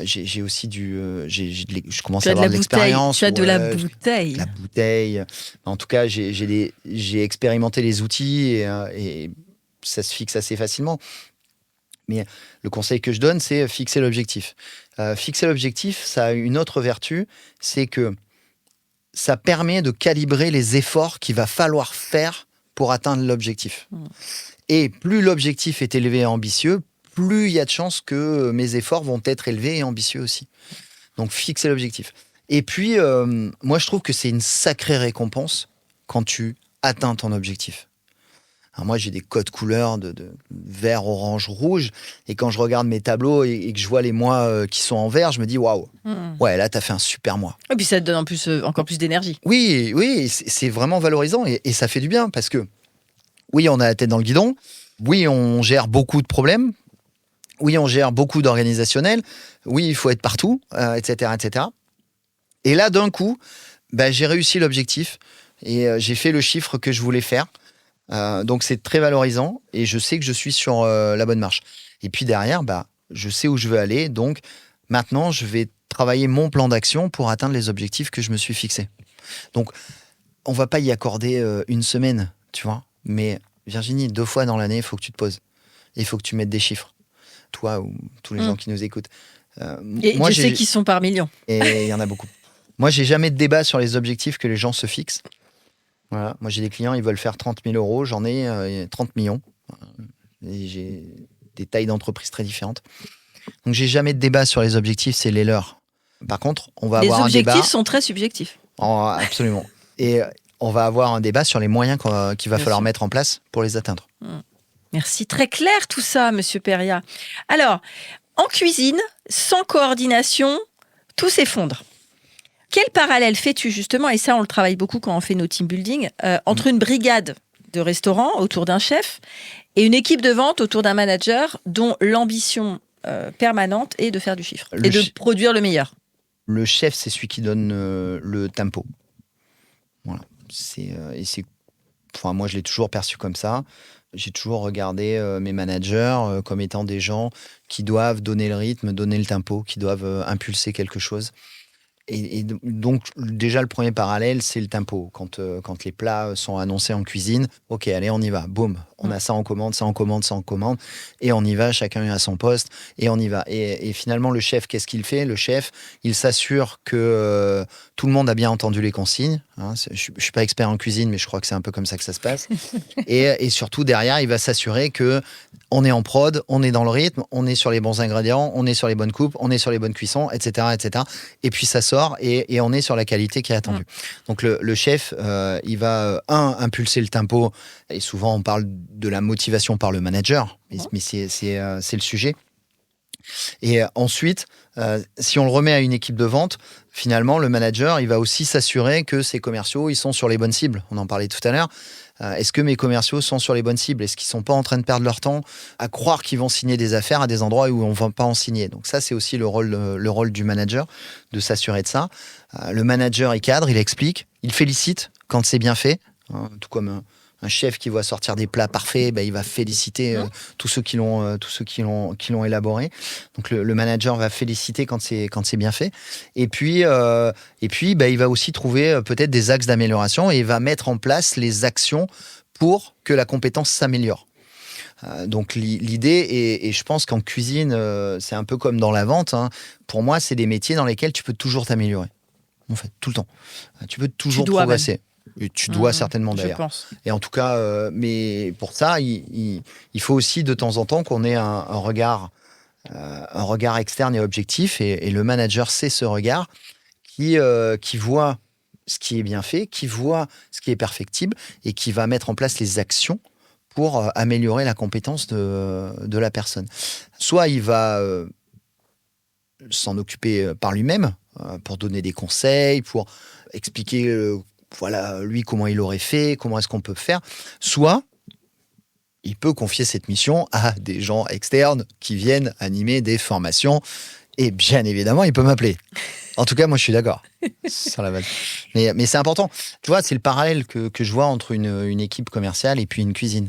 B: j'ai aussi je commence à avoir de l'expérience.
C: Tu as de la bouteille.
B: La bouteille. En tout cas, j'ai expérimenté les outils et ça se fixe assez facilement. Mais le conseil que je donne, c'est fixer l'objectif. Fixer l'objectif, ça a une autre vertu, c'est que ça permet de calibrer les efforts qu'il va falloir faire pour atteindre l'objectif. Et plus l'objectif est élevé et ambitieux, plus il y a de chances que mes efforts vont être élevés et ambitieux aussi. Donc, fixer l'objectif. Et puis, moi, je trouve que c'est une sacrée récompense quand tu atteins ton objectif. Alors moi, j'ai des codes couleurs de vert, orange, rouge. Et quand je regarde mes tableaux et que je vois les mois qui sont en vert, je me dis, waouh, ouais, là, t'as fait un super mois.
C: Et puis, ça te donne en plus, encore plus d'énergie.
B: Oui, c'est vraiment valorisant et ça fait du bien parce que, oui, on a la tête dans le guidon. Oui, on gère beaucoup de problèmes. Oui, on gère beaucoup d'organisationnel. Oui, il faut être partout, etc., etc. Et là, d'un coup, j'ai réussi l'objectif et j'ai fait le chiffre que je voulais faire. Donc, c'est très valorisant et je sais que je suis sur la bonne marche. Et puis derrière, je sais où je veux aller. Donc, maintenant, je vais travailler mon plan d'action pour atteindre les objectifs que je me suis fixés. Donc, on ne va pas y accorder une semaine, tu vois. Mais Virginie, 2 fois dans l'année, il faut que tu te poses. Il faut que tu mettes des chiffres. Toi ou tous les gens qui nous écoutent.
C: Et moi, je sais qu'ils sont par millions.
B: Et il y en a beaucoup. Moi, j'ai jamais de débat sur les objectifs que les gens se fixent. Voilà. Moi, j'ai des clients, ils veulent faire 30 000 euros. J'en ai 30 millions. Et j'ai des tailles d'entreprise très différentes. Donc, j'ai jamais de débat sur les objectifs, c'est les leurs. Par contre, on va avoir un débat...
C: Les objectifs sont très subjectifs.
B: Absolument. Et on va avoir un débat sur les moyens qu'il va falloir mettre en place pour les atteindre.
C: Merci. Très clair tout ça, Monsieur Péria. Alors, en cuisine, sans coordination, tout s'effondre. Quel parallèle fais-tu justement, et ça on le travaille beaucoup quand on fait nos team building, entre une brigade de restaurants autour d'un chef et une équipe de vente autour d'un manager dont l'ambition permanente est de faire du chiffre et de produire le meilleur?
B: Le chef, c'est celui qui donne le tempo. Voilà. Moi, je l'ai toujours perçu comme ça. J'ai toujours regardé mes managers comme étant des gens qui doivent donner le rythme, donner le tempo, qui doivent impulser quelque chose. Et donc, déjà, le premier parallèle, c'est le tempo. Quand les plats sont annoncés en cuisine, ok, allez, on y va. Boum, on a ça en commande, ça en commande, ça en commande. Et on y va, chacun est à son poste, et on y va. Et finalement, le chef, qu'est-ce qu'il fait ? Le chef, il s'assure que tout le monde a bien entendu les consignes. Hein. Je ne suis pas expert en cuisine, mais je crois que c'est un peu comme ça que ça se passe. et surtout, derrière, il va s'assurer qu'on est en prod, on est dans le rythme, on est sur les bons ingrédients, on est sur les bonnes coupes, on est sur les bonnes cuissons, etc. etc. Et puis, ça sort et on est sur la qualité qui est attendue. Donc, le chef, il va, impulser le tempo. Et souvent, on parle de la motivation par le manager, mais c'est le sujet. Et ensuite, si on le remet à une équipe de vente, finalement, le manager, il va aussi s'assurer que ses commerciaux, ils sont sur les bonnes cibles. On en parlait tout à l'heure. Est-ce que mes commerciaux sont sur les bonnes cibles ? Est-ce qu'ils ne sont pas en train de perdre leur temps à croire qu'ils vont signer des affaires à des endroits où on ne va pas en signer ? Donc ça, c'est aussi le rôle du manager, de s'assurer de ça. Le manager, il cadre, il explique, il félicite quand c'est bien fait, hein, tout comme Un chef qui voit sortir des plats parfaits, il va féliciter tous ceux qui l'ont élaboré. Donc le manager va féliciter quand c'est bien fait. Et puis il va aussi trouver peut-être des axes d'amélioration et il va mettre en place les actions pour que la compétence s'améliore. Donc l'idée, et je pense qu'en cuisine, c'est un peu comme dans la vente. Pour moi, c'est des métiers dans lesquels tu peux toujours t'améliorer. En fait, tout le temps. Tu peux toujours progresser. Et tu dois certainement d'ailleurs.
C: Je pense.
B: Et en tout cas, mais pour ça, il faut aussi de temps en temps qu'on ait un regard externe et objectif. Et le manager sait ce regard qui voit ce qui est bien fait, qui voit ce qui est perfectible et qui va mettre en place les actions pour améliorer la compétence de la personne. Soit il va s'en occuper par lui-même, pour donner des conseils, pour expliquer lui comment il aurait fait, comment est-ce qu'on peut faire. Soit il peut confier cette mission à des gens externes qui viennent animer des formations. Et bien évidemment, il peut m'appeler. En tout cas, moi, je suis d'accord sur la base. Mais c'est important. Tu vois, c'est le parallèle que je vois entre une équipe commerciale et puis une cuisine.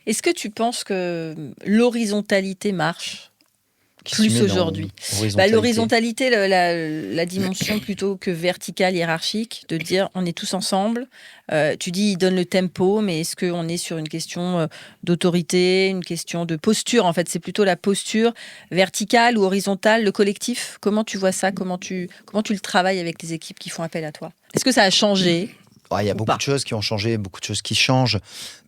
C: Est-ce que tu penses que l'horizontalité marche plus aujourd'hui? L'horizontalité, la dimension plutôt que verticale, hiérarchique, de dire on est tous ensemble. Tu dis il donne le tempo, mais est-ce qu'on est sur une question d'autorité, une question de posture? En fait, c'est plutôt la posture verticale ou horizontale, le collectif. Comment tu vois ça? Comment tu le travailles avec les équipes qui font appel à toi? Est-ce que ça a changé?
B: Il y a beaucoup de choses qui ont changé, beaucoup de choses qui changent.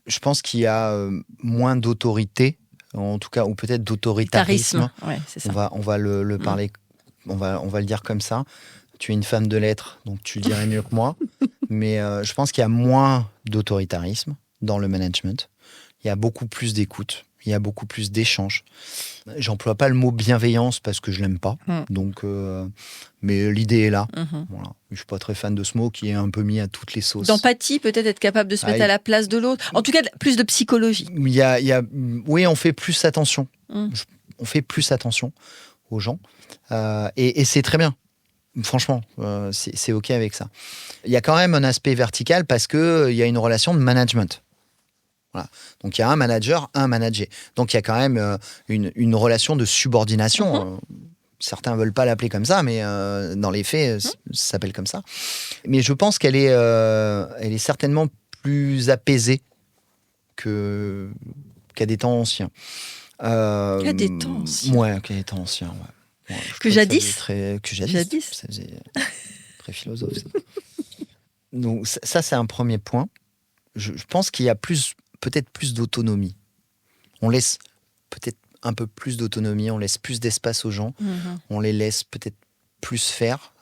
B: Je pense qu'il y a moins d'autorité, en tout cas, ou peut-être d'autoritarisme.
C: Ouais, c'est ça.
B: On va le parler, on va le dire comme ça. Tu es une femme de lettres, donc tu le dirais mieux que moi. Mais je pense qu'il y a moins d'autoritarisme dans le management. Il y a beaucoup plus d'écoute. Il y a beaucoup plus d'échanges. J'emploie pas le mot bienveillance parce que je l'aime pas. Donc, mais l'idée est là. Voilà. Je suis pas très fan de ce mot qui est un peu mis à toutes les sauces.
C: D'empathie, peut-être être capable de se mettre à la place de l'autre. En tout cas, plus de psychologie.
B: Oui, on fait plus attention. On fait plus attention aux gens. Et c'est très bien. Franchement, c'est OK avec ça. Il y a quand même un aspect vertical parce qu'il y a une relation de management. Voilà. Donc il y a un manager, un manager. Donc il y a quand même une relation de subordination. Certains ne veulent pas l'appeler comme ça, mais dans les faits, ça s'appelle comme ça. Mais je pense qu'elle est certainement plus apaisée qu'à des temps anciens.
C: Qu'à des temps anciens.
B: Ouais, qu'à des temps anciens. Ouais.
C: Que jadis.
B: Que jadis. Ça faisait très philosophe. Ça. Donc ça, c'est un premier point. Je pense qu'il y a peut-être plus d'autonomie. On laisse peut-être un peu plus d'autonomie, on laisse plus d'espace aux gens, on les laisse peut-être plus faire.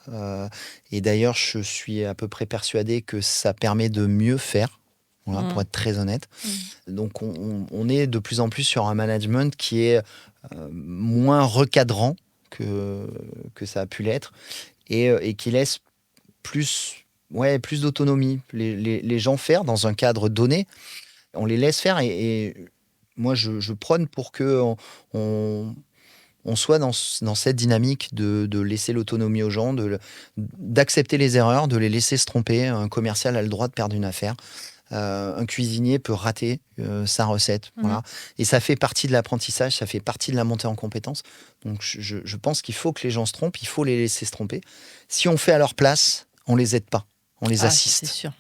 B: Et d'ailleurs, je suis à peu près persuadé que ça permet de mieux faire, pour être très honnête. Donc, on est de plus en plus sur un management qui est moins recadrant que ça a pu l'être et qui laisse plus d'autonomie. Les gens faire dans un cadre donné. On les laisse faire et moi, je prône pour qu'on soit dans cette dynamique de laisser l'autonomie aux gens, d'accepter les erreurs, de les laisser se tromper. Un commercial a le droit de perdre une affaire. Un cuisinier peut rater sa recette. Voilà. Et ça fait partie de l'apprentissage, ça fait partie de la montée en compétences. Donc, je pense qu'il faut que les gens se trompent, il faut les laisser se tromper. Si on fait à leur place, on les aide pas, on les assiste.
C: C'est sûr.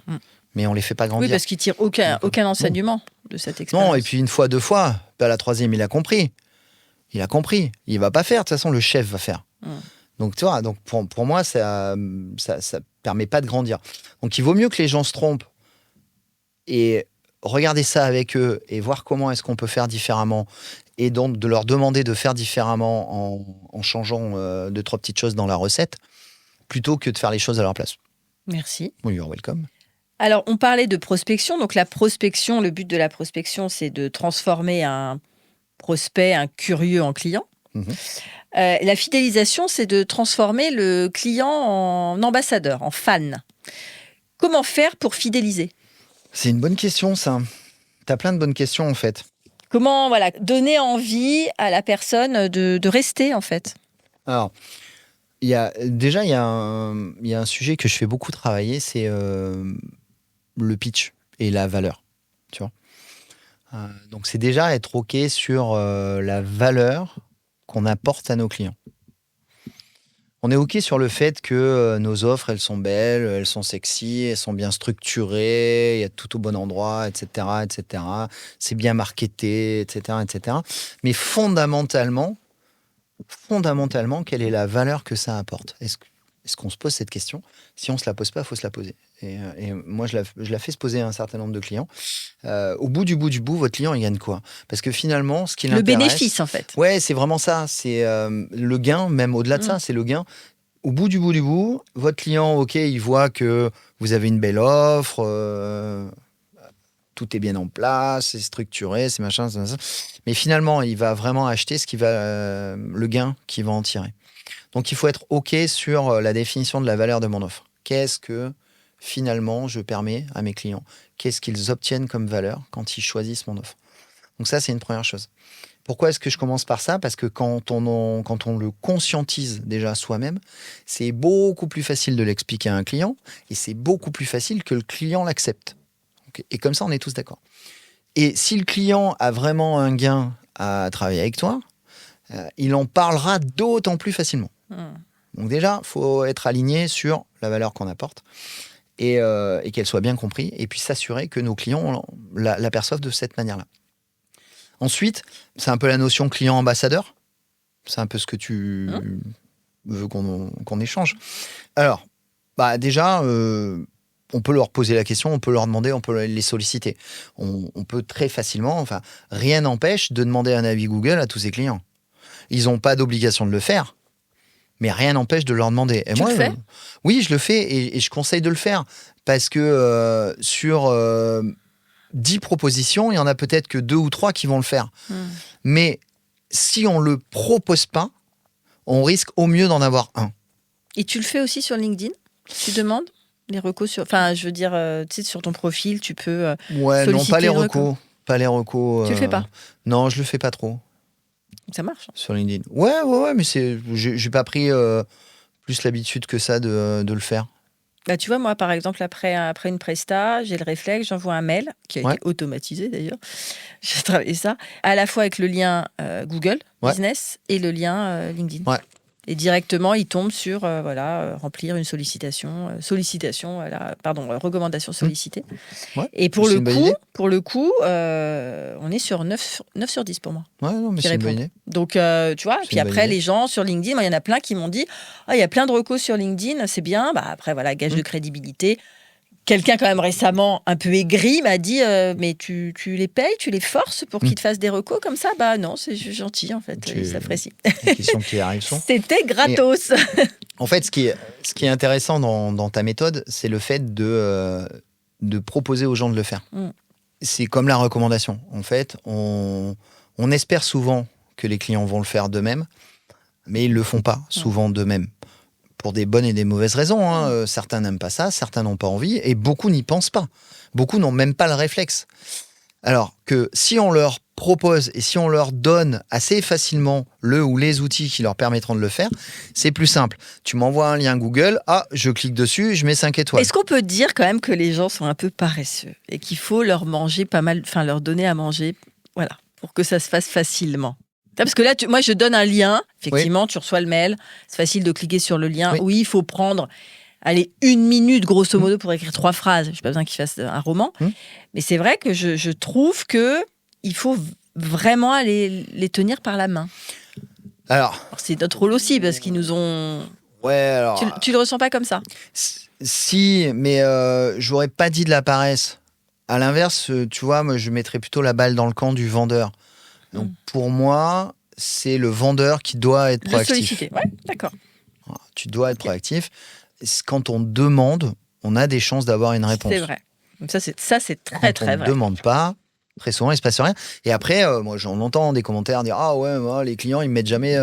B: Mais on les fait pas grandir.
C: Oui, parce qu'ils tirent aucun enseignement de cette expérience.
B: Non, et puis une fois, deux fois, la troisième, il a compris. Il va pas faire. De toute façon, le chef va faire. Donc, tu vois, pour moi, ça permet pas de grandir. Donc, il vaut mieux que les gens se trompent et regarder ça avec eux et voir comment est-ce qu'on peut faire différemment et donc de leur demander de faire différemment en changeant 2-3 petites choses dans la recette plutôt que de faire les choses à leur place.
C: Merci.
B: Oui, you're welcome.
C: Alors, on parlait de prospection. Donc, la prospection, le but de la prospection, c'est de transformer un prospect, un curieux en client. La fidélisation, c'est de transformer le client en ambassadeur, en fan. Comment faire pour fidéliser ?
B: C'est une bonne question, ça. Tu as plein de bonnes questions, en fait.
C: Comment donner envie à la personne de rester, en fait ?
B: Alors, il y a un sujet que je fais beaucoup travailler, c'est le pitch et la valeur. tu vois. Donc, c'est déjà être OK sur la valeur qu'on apporte à nos clients. On est OK sur le fait que nos offres, elles sont belles, elles sont sexy, elles sont bien structurées, il y a tout au bon endroit, etc., etc. C'est bien marketé, etc., etc. Mais fondamentalement, quelle est la valeur que ça apporte ? Est-ce qu'on se pose cette question ? Si on ne se la pose pas, il faut se la poser. Et moi, je la fais se poser à un certain nombre de clients. Au bout du bout, votre client, il gagne quoi ? Parce que finalement, ce qui l'intéresse...
C: Le bénéfice, en fait.
B: Ouais, c'est vraiment ça. C'est le gain, même au-delà de ça, c'est le gain. Au bout du bout, votre client, OK, il voit que vous avez une belle offre, tout est bien en place, c'est structuré, c'est machin, c'est machin. Mais finalement, il va vraiment acheter le gain qu'il va en tirer. Donc, il faut être OK sur la définition de la valeur de mon offre. Qu'est-ce que, finalement, je permets à mes clients ? Qu'est-ce qu'ils obtiennent comme valeur quand ils choisissent mon offre ? Donc ça, c'est une première chose. Pourquoi est-ce que je commence par ça ? Parce que quand on le conscientise déjà soi-même, c'est beaucoup plus facile de l'expliquer à un client et c'est beaucoup plus facile que le client l'accepte. Et comme ça, on est tous d'accord. Et si le client a vraiment un gain à travailler avec toi, il en parlera d'autant plus facilement. Donc déjà, il faut être aligné sur la valeur qu'on apporte et qu'elle soit bien comprise et puis s'assurer que nos clients l'aperçoivent de cette manière-là. Ensuite, c'est un peu la notion client-ambassadeur. C'est un peu ce que tu veux qu'on échange. Alors, déjà, on peut leur poser la question, on peut leur demander, on peut les solliciter. On peut très facilement, rien n'empêche de demander un avis Google à tous ses clients. Ils n'ont pas d'obligation de le faire, mais rien n'empêche de leur demander. Et
C: tu le fais ?
B: Oui, je le fais et je conseille de le faire parce que sur 10 propositions, il y en a peut-être que 2 ou 3 qui vont le faire. Mais si on ne le propose pas, on risque au mieux d'en avoir un.
C: Et tu le fais aussi sur LinkedIn ? Tu demandes les recos sur... Enfin, je veux dire, tu sais, sur ton profil, tu peux solliciter
B: non, pas les recos. Pas les recos.
C: Tu le fais pas ?
B: Non, je le fais pas trop.
C: Ça marche.
B: Sur LinkedIn. Ouais, mais j'ai pas pris plus l'habitude que ça de le faire.
C: Tu vois, moi, par exemple, après une presta, j'ai le réflexe, j'envoie un mail, qui a été automatisé d'ailleurs. J'ai travaillé ça, à la fois avec le lien Google Business et le lien LinkedIn. Ouais. Et directement, il tombe sur remplir une recommandation sollicitée. Et pour le coup, on est sur 9 sur 10 pour moi.
B: Ouais, non, mais c'est une bonne idée.
C: Donc, tu vois, puis après, les gens sur LinkedIn, il y en a plein qui m'ont dit « il y a plein de recos sur LinkedIn, c'est bien. » Après, gage de crédibilité. Quelqu'un, quand même récemment, un peu aigri, m'a dit mais tu les payes, tu les forces pour qu'ils te fassent des recos comme ça ? Non, c'est gentil, en fait, ils s'apprécient.
B: Les questions qui arrivent sont.
C: C'était gratos.
B: En fait, ce qui est intéressant dans ta méthode, c'est le fait de proposer aux gens de le faire. C'est comme la recommandation. En fait, on espère souvent que les clients vont le faire d'eux-mêmes, mais ils ne le font pas souvent d'eux-mêmes. Pour des bonnes et des mauvaises raisons. Certains n'aiment pas ça, certains n'ont pas envie, et beaucoup n'y pensent pas. Beaucoup n'ont même pas le réflexe. Alors que si on leur propose et si on leur donne assez facilement le ou les outils qui leur permettront de le faire, c'est plus simple. Tu m'envoies un lien Google, je clique dessus, je mets 5 étoiles.
C: Est-ce qu'on peut dire quand même que les gens sont un peu paresseux et qu'il faut leur manger pas mal, leur donner à manger, pour que ça se fasse facilement ? Parce que là, moi, je donne un lien. Effectivement, tu reçois le mail. C'est facile de cliquer sur le lien. Oui, il faut prendre 1 minute, grosso modo, pour écrire 3 phrases. Je n'ai pas besoin qu'il fasse un roman. Mais c'est vrai que je trouve qu'il faut vraiment aller les tenir par la main. Alors, c'est notre rôle aussi, parce qu'ils nous ont...
B: Ouais, alors...
C: Tu le ressens pas comme ça ?
B: Si, mais je n'aurais pas dit de la paresse. À l'inverse, tu vois, moi, je mettrais plutôt la balle dans le camp du vendeur. Donc, pour moi, c'est le vendeur qui doit être proactif.
C: Solliciter, ouais, d'accord.
B: Tu dois être proactif. Quand on demande, on a des chances d'avoir une réponse.
C: C'est vrai. Ça, c'est très, très vrai.
B: Quand on ne demande pas, très souvent, il ne se passe rien. Et après, moi, j'en entends des commentaires dire « Ah ouais, moi, les clients, ils ne mettent jamais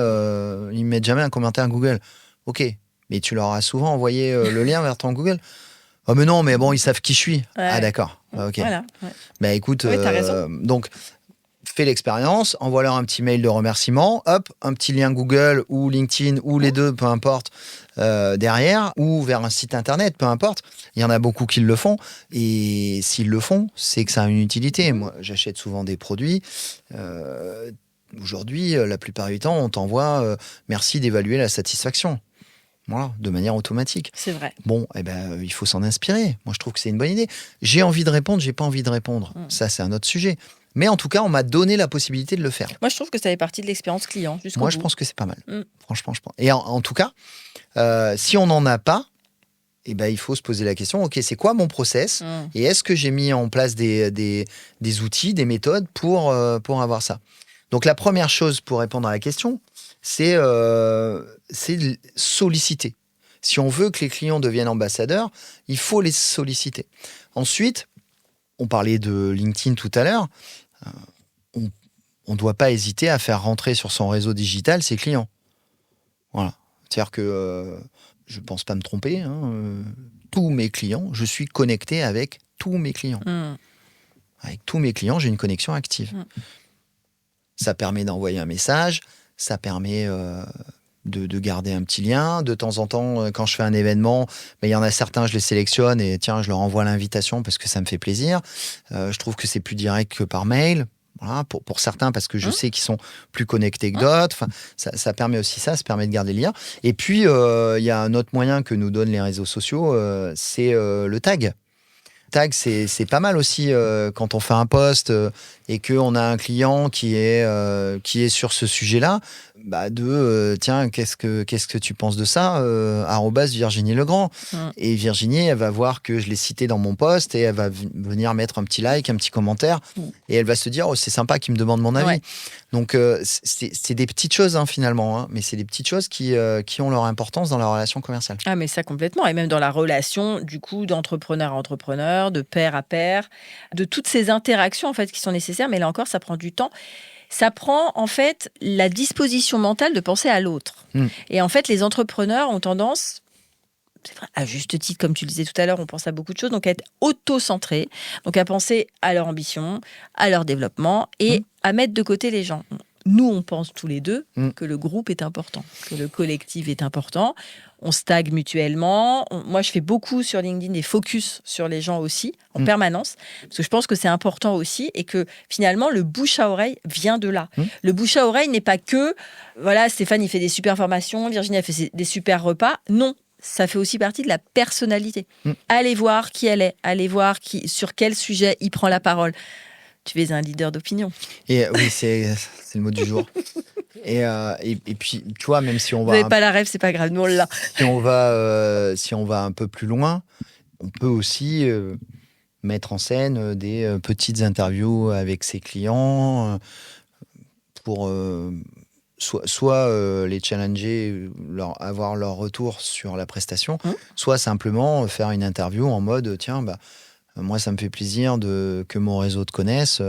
B: un commentaire Google. » Ok, mais tu leur as souvent envoyé le lien vers ton Google. « Oh mais non, mais bon, ils savent qui je suis. » Ah d'accord, ok.
C: Voilà.
B: Bah écoute,
C: t'as raison.
B: donc... fais l'expérience, envoie-leur un petit mail de remerciement, hop, un petit lien Google ou LinkedIn ou les deux, peu importe, derrière, ou vers un site internet, peu importe. Il y en a beaucoup qui le font. Et s'ils le font, c'est que ça a une utilité. Moi, j'achète souvent des produits. Aujourd'hui, la plupart du temps, on t'envoie merci d'évaluer la satisfaction. Voilà, de manière automatique.
C: C'est vrai.
B: Bon, il faut s'en inspirer. Moi, je trouve que c'est une bonne idée. J'ai envie de répondre, j'ai pas envie de répondre. Ça, c'est un autre sujet. Mais en tout cas, on m'a donné la possibilité de le faire.
C: Moi, je trouve que ça fait partie de l'expérience client.
B: Moi, je pense que c'est pas mal. Franchement, je pense. Et en tout cas, si on n'en a pas, il faut se poser la question, OK, c'est quoi mon process et est-ce que j'ai mis en place des outils, des méthodes pour avoir ça? Donc, la première chose pour répondre à la question, c'est de solliciter. Si on veut que les clients deviennent ambassadeurs, il faut les solliciter. Ensuite, on parlait de LinkedIn tout à l'heure, on ne doit pas hésiter à faire rentrer sur son réseau digital ses clients. Voilà. C'est-à-dire que je ne pense pas me tromper, tous mes clients, je suis connecté avec tous mes clients. Avec tous mes clients, j'ai une connexion active. Ça permet d'envoyer un message, ça permet de garder un petit lien. De temps en temps, quand je fais un événement, il y en a certains, je les sélectionne et tiens, je leur envoie l'invitation parce que ça me fait plaisir. Je trouve que c'est plus direct que par mail. Voilà, pour certains, parce que je sais qu'ils sont plus connectés que d'autres. Enfin, ça permet aussi ça permet de garder le lien. Et puis, il y a un autre moyen que nous donnent les réseaux sociaux, c'est le tag. Tag, c'est pas mal aussi quand on fait un post et qu'on a un client qui est sur ce sujet-là, tiens, qu'est-ce que tu penses de ça @Virginie Legrand. Et Virginie, elle va voir que je l'ai cité dans mon post et elle va venir mettre un petit like, un petit commentaire et elle va se dire, oh, c'est sympa qu'il me demande mon avis. Ouais. Donc, c'est des petites choses finalement, mais c'est des petites choses qui ont leur importance dans la relation commerciale.
C: Ah, mais ça complètement. Et même dans la relation, du coup, d'entrepreneur à entrepreneur, de pair à pair, de toutes ces interactions en fait qui sont nécessaires. Mais là encore, ça prend du temps. Ça prend en fait la disposition mentale de penser à l'autre. Et en fait, les entrepreneurs ont tendance, c'est vrai, à juste titre, comme tu le disais tout à l'heure, on pense à beaucoup de choses, donc à être auto-centrés, donc à penser à leur ambition, à leur développement et à mettre de côté les gens. Nous, on pense tous les deux que le groupe est important, que le collectif est important. On se tague mutuellement. Moi, je fais beaucoup sur LinkedIn des focus sur les gens aussi, en permanence, parce que je pense que c'est important aussi et que finalement, le bouche à oreille vient de là. Le bouche à oreille n'est pas que, voilà, Stéphane, il fait des super formations, Virginie, elle fait des super repas. Non. Ça fait aussi partie de la personnalité. Allez voir qui elle est, allez voir sur quel sujet il prend la parole. Tu es un leader d'opinion.
B: Et oui, c'est le mot du jour. Et puis, tu vois, même si on va...
C: Vous n'avez pas la rêve, c'est pas grave, nous on l'a.
B: Si on va un peu plus loin, on peut aussi mettre en scène des petites interviews avec ses clients pour soit les challenger, avoir leur retour sur la prestation, soit simplement faire une interview en mode, tiens, moi, ça me fait plaisir que mon réseau te connaisse.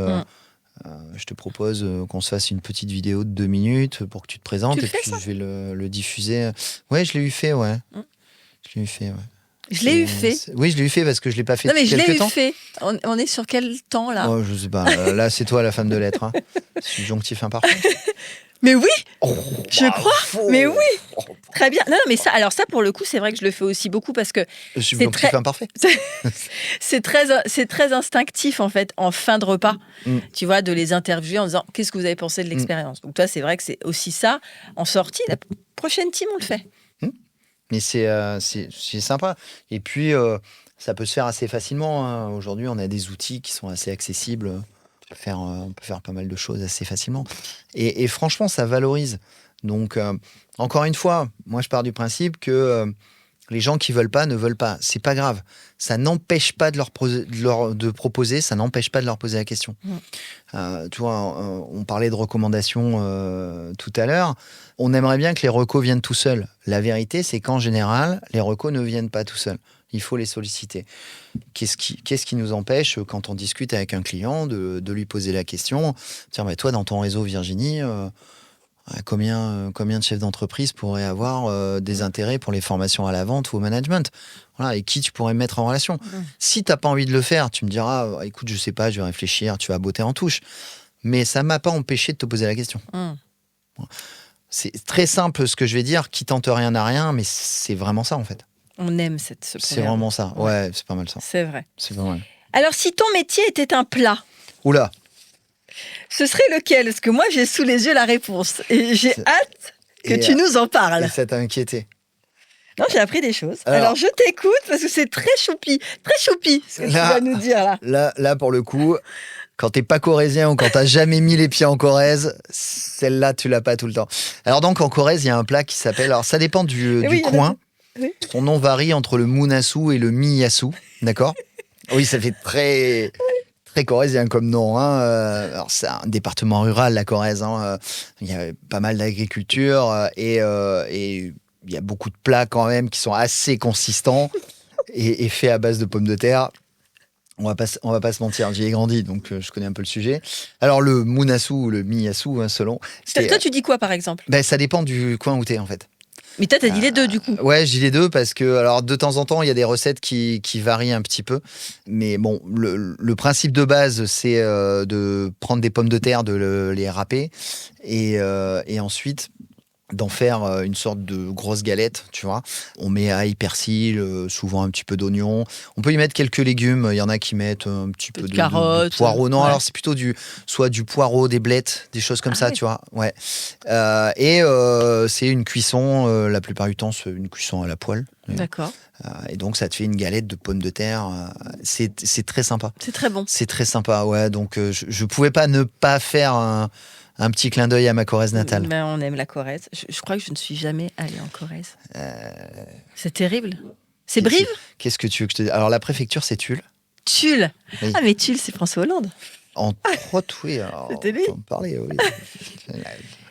B: Je te propose qu'on se fasse une petite vidéo de 2 minutes pour que tu te présentes. Et puis, je vais le diffuser. Ouais, je l'ai eu fait, ouais. Je l'ai eu fait, ouais.
C: Je l'ai eu fait.
B: Oui, je l'ai eu fait parce que je ne l'ai pas fait depuis quelques temps.
C: Non, mais je l'ai eu fait. On est sur quel temps, là?
B: Je ne sais pas. Là, c'est toi, la femme de lettres. Subjonctif imparfait.
C: Mais oui, je crois. Mais oui, très bien. Non, mais ça, pour le coup, c'est vrai que je le fais aussi beaucoup parce que
B: c'est très imparfait.
C: c'est très instinctif en fait en fin de repas. Tu vois, de les interviewer en disant qu'est-ce que vous avez pensé de l'expérience. Donc toi, c'est vrai que c'est aussi ça en sortie. La prochaine team, on le fait.
B: Mais c'est sympa. Et puis ça peut se faire assez facilement. Aujourd'hui, on a des outils qui sont assez accessibles. On peut faire pas mal de choses assez facilement. Et franchement, ça valorise. Donc, encore une fois, moi, je pars du principe que les gens qui veulent pas ne veulent pas. C'est pas grave. Ça n'empêche pas de proposer, ça n'empêche pas de leur poser la question. Tu vois, on parlait de recommandations tout à l'heure. On aimerait bien que les recos viennent tout seuls. La vérité, c'est qu'en général, les recos ne viennent pas tout seuls. Il faut les solliciter. Qu'est-ce qui nous empêche, quand on discute avec un client, de lui poser la question, tiens, toi, dans ton réseau, Virginie, combien de chefs d'entreprise pourraient avoir des intérêts pour les formations à la vente ou au management? Voilà, et qui tu pourrais mettre en relation? Si tu n'as pas envie de le faire, tu me diras, écoute, je sais pas, je vais réfléchir, tu vas botter en touche. mais ça m'a pas empêché de te poser la question. C'est très simple ce que je vais dire, qui tente rien n'a rien, mais c'est vraiment ça en fait.
C: On aime ce
B: C'est
C: proverbe.
B: vraiment ça. Ouais, c'est pas mal ça.
C: C'est vrai.
B: C'est pas mal.
C: Alors, si ton métier était un plat,
B: Oula,
C: ce serait lequel? Parce que moi, j'ai sous les yeux la réponse. Et j'ai
B: C'est-
C: hâte que
B: et,
C: tu nous en parles.
B: et ça t'a inquiété.
C: Non, j'ai appris des choses.
B: Alors-
C: Alors, je t'écoute parce que c'est très choupi ce que tu
B: Là-
C: vas nous dire là.
B: Là, pour le coup, quand t'es pas corrézien ou quand t'as jamais mis les pieds en Corrèze, celle-là, tu l'as pas tout le temps. Alors donc, en Corrèze, il y a un plat qui s'appelle... Alors, ça dépend du
C: Oui, il y en a
B: coin.
C: Oui.
B: Son nom varie entre le Mounassou et le Miyassou, d'accord? Oui, ça fait très... Très corrézien comme nom. Hein. Alors, c'est un département rural, la Corrèze. Hein. Il y a pas mal d'agriculture et il y a beaucoup de plats quand même qui sont assez consistants et faits à base de pommes de terre. On va pas se mentir, j'y ai grandi, donc je connais un peu le sujet. Alors, le Mounassou ou le Miyassou, hein, selon...
C: Toi, tu dis quoi, par exemple?
B: Ben, ça dépend du coin où t'es, en fait.
C: Mais toi, t'as dit les deux, du coup.
B: Ouais, je dis les deux parce que, alors, de temps en temps, il y a des recettes qui varient un petit peu. Mais bon, le principe de base, c'est de prendre des pommes de terre, de les râper et ensuite d'en faire une sorte de grosse galette, tu vois. On met ail, persil, souvent un petit peu d'oignon. On peut y mettre quelques légumes. Il y en a qui mettent un petit peu de
C: carottes,
B: de poireaux. Non,
C: ouais.
B: alors c'est plutôt soit du poireau, des blettes, des choses comme ça,
C: oui.
B: tu vois. Ouais. C'est une cuisson, la plupart du temps, c'est une cuisson à la poêle.
C: D'accord.
B: Et donc, ça te fait une galette de pommes de terre. C'est très sympa.
C: C'est très bon.
B: C'est très sympa, ouais. Donc, je pouvais pas ne pas faire un petit clin d'œil à ma Corrèze natale.
C: Ben, on aime la Corrèze. Je crois que je ne suis jamais allée en Corrèze. C'est terrible. C'est Brive?
B: Qu'est-ce que tu veux que je te dise? Alors, la préfecture, c'est Tulle.
C: Tulle.
B: Oui.
C: Ah, mais Tulle, c'est François Hollande.
B: Entre autres, oui. Alors,
C: C'était lui.
B: on peut en parler, oui.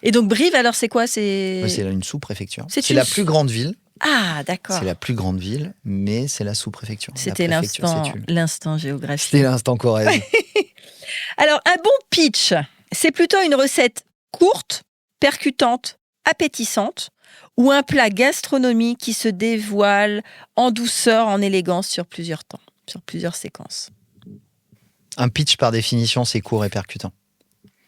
C: Et donc, Brive, alors, c'est quoi? C'est
B: une sous-préfecture.
C: C'est
B: C'est
C: une
B: la plus grande ville.
C: Ah, d'accord.
B: C'est la plus grande ville, mais c'est la sous-préfecture. La
C: C'était
B: préfecture, c'est Tulle.
C: l'instant géographique.
B: C'était l'instant Corrèze.
C: Alors, un bon pitch, c'est plutôt une recette courte, percutante, appétissante, ou un plat gastronomique qui se dévoile en douceur, en élégance sur plusieurs temps, sur plusieurs séquences.
B: Un pitch, par définition, c'est court et percutant.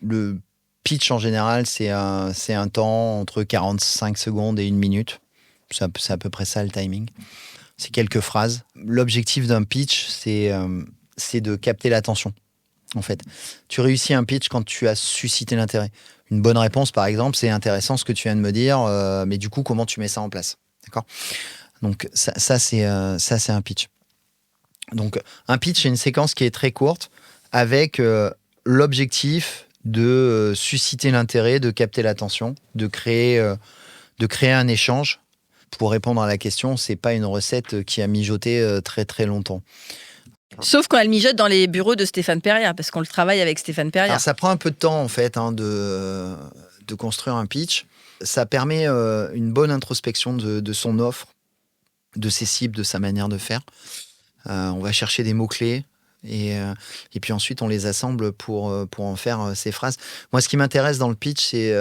B: Le pitch, en général, c'est un temps entre 45 secondes et 1 minute. C'est à peu près ça, le timing. C'est quelques phrases. L'objectif d'un pitch, c'est de capter l'attention, en fait. Tu réussis un pitch quand tu as suscité l'intérêt. Une bonne réponse, par exemple, c'est intéressant ce que tu viens de me dire, mais du coup, comment tu mets ça en place? D'accord? Donc, ça c'est un pitch. Donc, un pitch, c'est une séquence qui est très courte, avec l'objectif de susciter l'intérêt, de capter l'attention, de créer un échange. Pour répondre à la question, c'est pas une recette qui a mijoté très très longtemps.
C: Sauf quand elle mijote dans les bureaux de Stéphane Perrier, parce qu'on le travaille avec Stéphane Perrier.
B: Alors ça prend un peu de temps en fait de construire un pitch. Ça permet une bonne introspection de son offre, de ses cibles, de sa manière de faire. On va chercher des mots-clés et puis ensuite on les assemble pour en faire ces phrases. Moi, ce qui m'intéresse dans le pitch, c'est,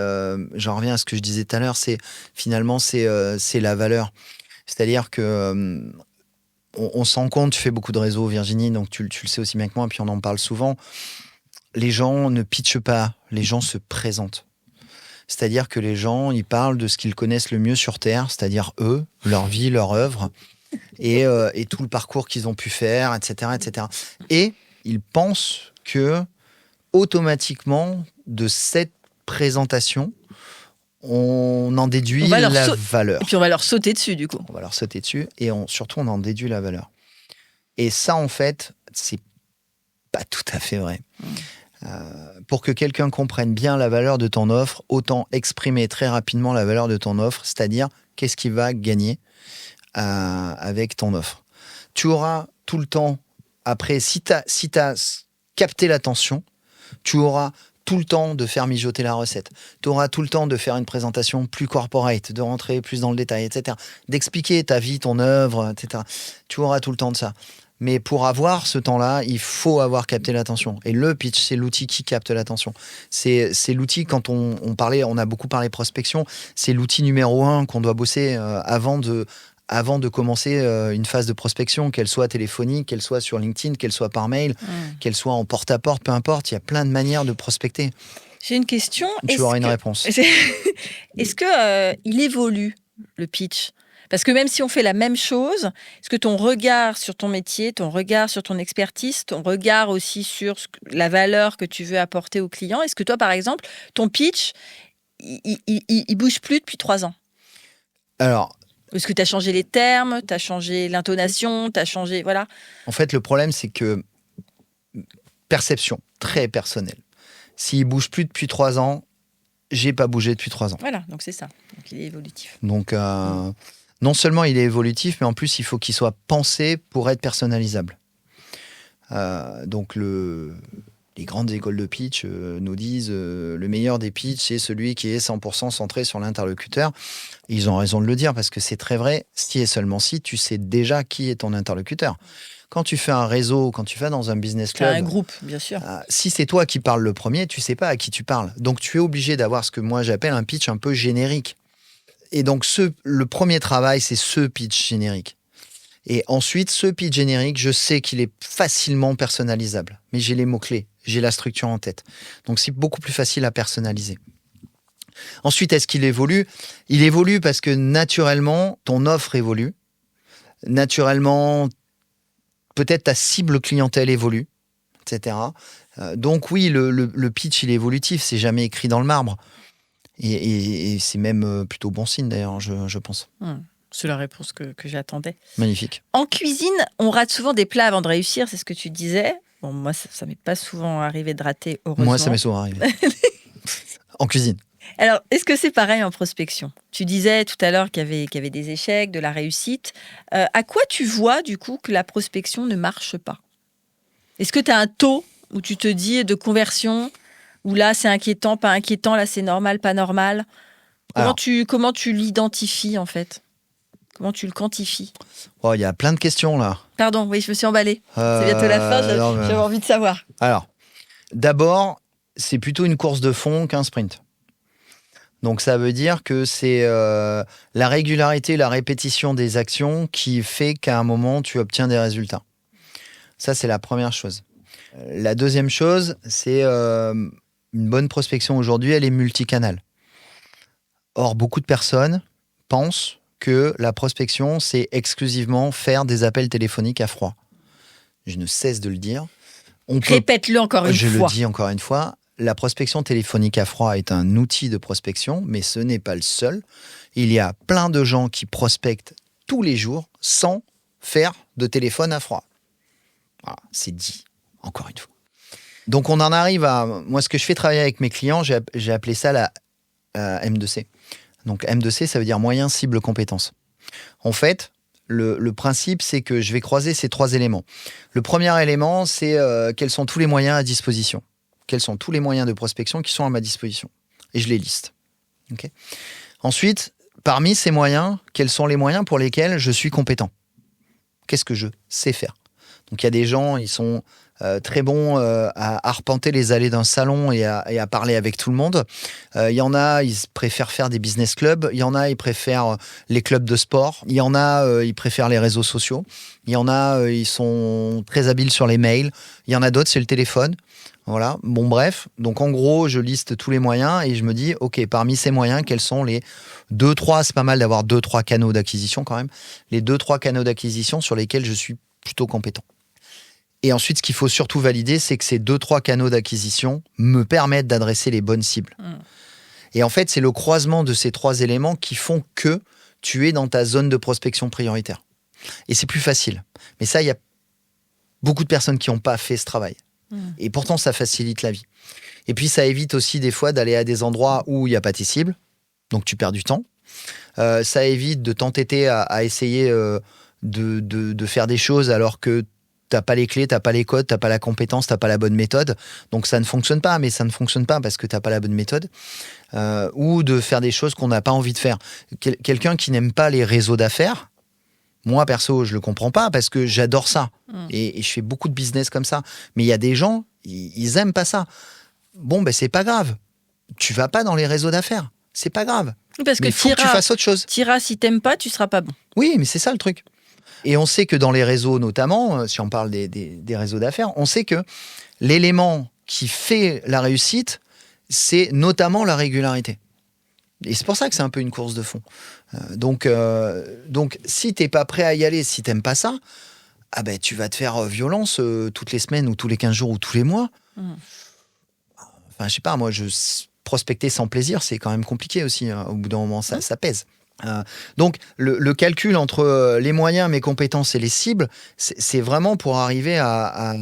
B: j'en reviens à ce que je disais tout à l'heure, c'est finalement c'est la valeur. C'est-à-dire que on se rend compte, tu fais beaucoup de réseaux, Virginie, donc tu le sais aussi bien que moi, puis on en parle souvent. Les gens ne pitchent pas, les gens se présentent. C'est-à-dire que les gens, ils parlent de ce qu'ils connaissent le mieux sur Terre, c'est-à-dire eux, leur vie, leur œuvre, et tout le parcours qu'ils ont pu faire, etc., etc. Et ils pensent que, automatiquement, de cette présentation, on en déduit la valeur.
C: Et puis on va leur sauter dessus, du coup.
B: On va leur sauter dessus, et surtout, on en déduit la valeur. Et ça, en fait, c'est pas tout à fait vrai. Pour que quelqu'un comprenne bien la valeur de ton offre, autant exprimer très rapidement la valeur de ton offre, c'est-à-dire qu'est-ce qu'il va gagner avec ton offre. Tu auras tout le temps, après, si tu as capté l'attention, tu auras tout le temps de faire mijoter la recette. Tu auras tout le temps de faire une présentation plus corporate, de rentrer plus dans le détail, etc. D'expliquer ta vie, ton œuvre, etc. Tu auras tout le temps de ça. Mais pour avoir ce temps-là, il faut avoir capté l'attention. Et le pitch, c'est l'outil qui capte l'attention. C'est l'outil, quand on a beaucoup parlé prospection, c'est l'outil numéro 1 qu'on doit bosser avant de avant de commencer une phase de prospection, qu'elle soit téléphonique, qu'elle soit sur LinkedIn, qu'elle soit par mail, qu'elle soit en porte-à-porte, peu importe, il y a plein de manières de prospecter.
C: J'ai une question.
B: Tu auras une réponse.
C: Est-ce que il évolue, le pitch ? Parce que même si on fait la même chose, est-ce que ton regard sur ton métier, ton regard sur ton expertise, ton regard aussi sur la valeur que tu veux apporter au client, est-ce que toi, par exemple, ton pitch, il bouge plus depuis 3 ans ?
B: Alors,
C: est-ce que tu as changé les termes, tu as changé l'intonation, tu as changé... Voilà.
B: En fait, le problème, c'est que perception, très personnelle. S'il bouge plus depuis 3 ans, j'ai pas bougé depuis 3 ans.
C: Voilà, donc c'est ça. Donc il est évolutif.
B: Donc, non seulement il est évolutif, mais en plus, il faut qu'il soit pensé pour être personnalisable. Donc, les grandes écoles de pitch nous disent le meilleur des pitchs, c'est celui qui est 100% centré sur l'interlocuteur. Ils ont raison de le dire parce que c'est très vrai. Si et seulement si, tu sais déjà qui est ton interlocuteur. Quand tu fais un réseau, quand tu vas dans un business club...
C: un groupe, bien sûr.
B: Si c'est toi qui parles le premier, tu sais pas à qui tu parles. Donc, tu es obligé d'avoir ce que moi j'appelle un pitch un peu générique. Et donc, le premier travail, c'est ce pitch générique. Et ensuite, ce pitch générique, je sais qu'il est facilement personnalisable. Mais j'ai les mots-clés, j'ai la structure en tête. Donc, c'est beaucoup plus facile à personnaliser. Ensuite, est-ce qu'il évolue ? Il évolue parce que naturellement, ton offre évolue. Naturellement, peut-être ta cible clientèle évolue, etc. Donc oui, le pitch, il est évolutif. C'est jamais écrit dans le marbre. Et c'est même plutôt bon signe, d'ailleurs, je pense.
C: C'est la réponse que j'attendais.
B: Magnifique.
C: En cuisine, on rate souvent des plats avant de réussir, c'est ce que tu disais. Bon, moi, ça m'est pas souvent arrivé de rater, heureusement.
B: Moi, ça m'est souvent arrivé. En cuisine.
C: Alors, est-ce que c'est pareil en prospection ? Tu disais tout à l'heure qu'il y avait des échecs, de la réussite. À quoi tu vois, du coup, que la prospection ne marche pas ? Est-ce que tu as un taux où tu te dis de conversion, où là, c'est inquiétant, pas inquiétant, là, c'est normal, pas normal ? Comment tu l'identifies, en fait ? Comment tu le quantifies ?
B: Oh, il y a plein de questions, là.
C: Pardon, oui, je me suis emballée. C'est bientôt la fin, j'avais envie de savoir.
B: Alors, d'abord, c'est plutôt une course de fond qu'un sprint. Donc, ça veut dire que c'est la régularité, la répétition des actions qui fait qu'à un moment, tu obtiens des résultats. Ça, c'est la première chose. La deuxième chose, c'est une bonne prospection aujourd'hui, elle est multicanale. Or, beaucoup de personnes pensent que la prospection, c'est exclusivement faire des appels téléphoniques à froid. Je ne cesse de le dire.
C: Répète-le encore une fois.
B: Je le dis encore une fois. La prospection téléphonique à froid est un outil de prospection, mais ce n'est pas le seul. Il y a plein de gens qui prospectent tous les jours sans faire de téléphone à froid. Voilà, c'est dit, encore une fois. Donc, on en arrive à... Moi, ce que je fais travailler avec mes clients, j'ai appelé ça la M2C. Donc, M2C, ça veut dire moyen, cible, compétence. En fait, le principe, c'est que je vais croiser ces 3 éléments. Le premier élément, c'est quels sont tous les moyens à disposition. Quels sont tous les moyens de prospection qui sont à ma disposition. Et je les liste. Okay. Ensuite, parmi ces moyens, quels sont les moyens pour lesquels je suis compétent ? Qu'est-ce que je sais faire ? Donc, il y a des gens, ils sont très bons à arpenter les allées d'un salon et à parler avec tout le monde. Il y en a, ils préfèrent faire des business clubs. Il y en a, ils préfèrent les clubs de sport. Il y en a, ils préfèrent les réseaux sociaux. Il y en a, ils sont très habiles sur les mails. Il y en a d'autres, c'est le téléphone. Voilà. Bon, bref. Donc, en gros, je liste tous les moyens et je me dis, OK, parmi ces moyens, quels sont les 2-3, c'est pas mal d'avoir 2-3 canaux d'acquisition quand même, les 2-3 canaux d'acquisition sur lesquels je suis plutôt compétent. Et ensuite, ce qu'il faut surtout valider, c'est que ces 2-3 canaux d'acquisition me permettent d'adresser les bonnes cibles. Et en fait, c'est le croisement de ces 3 éléments qui font que tu es dans ta zone de prospection prioritaire. Et c'est plus facile. Mais ça, il y a beaucoup de personnes qui n'ont pas fait ce travail. Et pourtant, ça facilite la vie. Et puis, ça évite aussi des fois d'aller à des endroits où il n'y a pas tes cibles. Donc, tu perds du temps. Ça évite de t'entêter à essayer de faire des choses alors que t'as pas les clés, t'as pas les codes, t'as pas la compétence, t'as pas la bonne méthode. Donc, ça ne fonctionne pas. Mais ça ne fonctionne pas parce que t'as pas la bonne méthode. Ou de faire des choses qu'on n'a pas envie de faire. Quelqu'un qui n'aime pas les réseaux d'affaires, moi, perso, je le comprends pas parce que j'adore ça. Et je fais beaucoup de business comme ça. Mais il y a des gens, ils aiment pas ça. Bon, ben, c'est pas grave. Tu vas pas dans les réseaux d'affaires. C'est pas grave.
C: Parce
B: Mais
C: que
B: il faut que tu fasses autre chose.
C: t'iras, si t'aimes pas, tu seras pas bon.
B: Oui, mais c'est ça le truc. Et on sait que dans les réseaux notamment, si on parle des réseaux d'affaires, on sait que l'élément qui fait la réussite, c'est notamment la régularité. Et c'est pour ça que c'est un peu une course de fond. Donc, si t'es pas prêt à y aller, si t'aimes pas ça, tu vas te faire violence toutes les semaines ou tous les 15 jours ou tous les mois. Enfin, je sais pas, moi, prospecter sans plaisir, c'est quand même compliqué aussi. Au bout d'un moment, ça pèse. Donc, le calcul entre les moyens, mes compétences et les cibles, c'est vraiment pour arriver à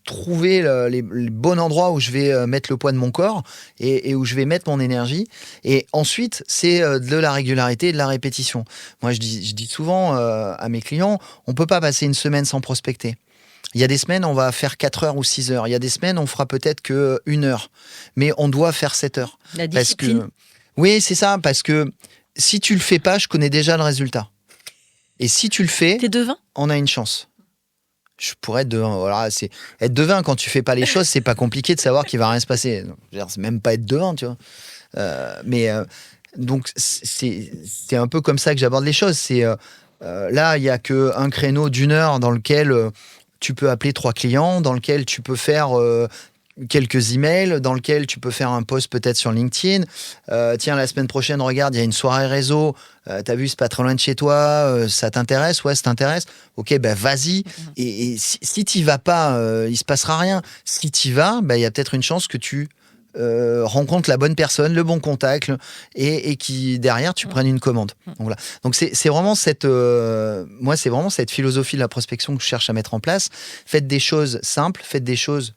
B: trouver les bons endroits où je vais mettre le poids de mon corps et où je vais mettre mon énergie. Et ensuite, c'est de la régularité et de la répétition. Moi, je dis souvent à mes clients, on peut pas passer une semaine sans prospecter. Il y a des semaines, on va faire 4 heures ou 6 heures. Il y a des semaines, on fera peut-être que 1 heure. Mais on doit faire 7 heures.
C: La discipline.
B: Oui, c'est ça. Parce que si tu le fais pas, je connais déjà le résultat. Et si tu le fais,
C: T'es devin ?
B: on a une chance. Je pourrais être devin. Voilà, être devin quand tu fais pas les choses, c'est pas compliqué de savoir qu'il va rien se passer. C'est même pas être devin, tu vois. Donc c'est un peu comme ça que j'aborde les choses. Là, il y a que un créneau d'1 heure dans lequel tu peux appeler 3 clients, dans lequel tu peux faire quelques emails, dans lequel tu peux faire un post peut-être sur LinkedIn. Tiens, la semaine prochaine, regarde, il y a une soirée réseau. T'as vu, c'est pas trop loin de chez toi. Ça t'intéresse? Ouais, ça t'intéresse. Ok, vas-y. Et si t'y vas pas, il se passera rien. Si t'y vas, il y a peut-être une chance que tu rencontres la bonne personne, le bon contact, et qui derrière tu prennes une commande. Donc voilà. Donc c'est vraiment moi c'est vraiment cette philosophie de la prospection que je cherche à mettre en place. Faites des choses simples, faites des choses.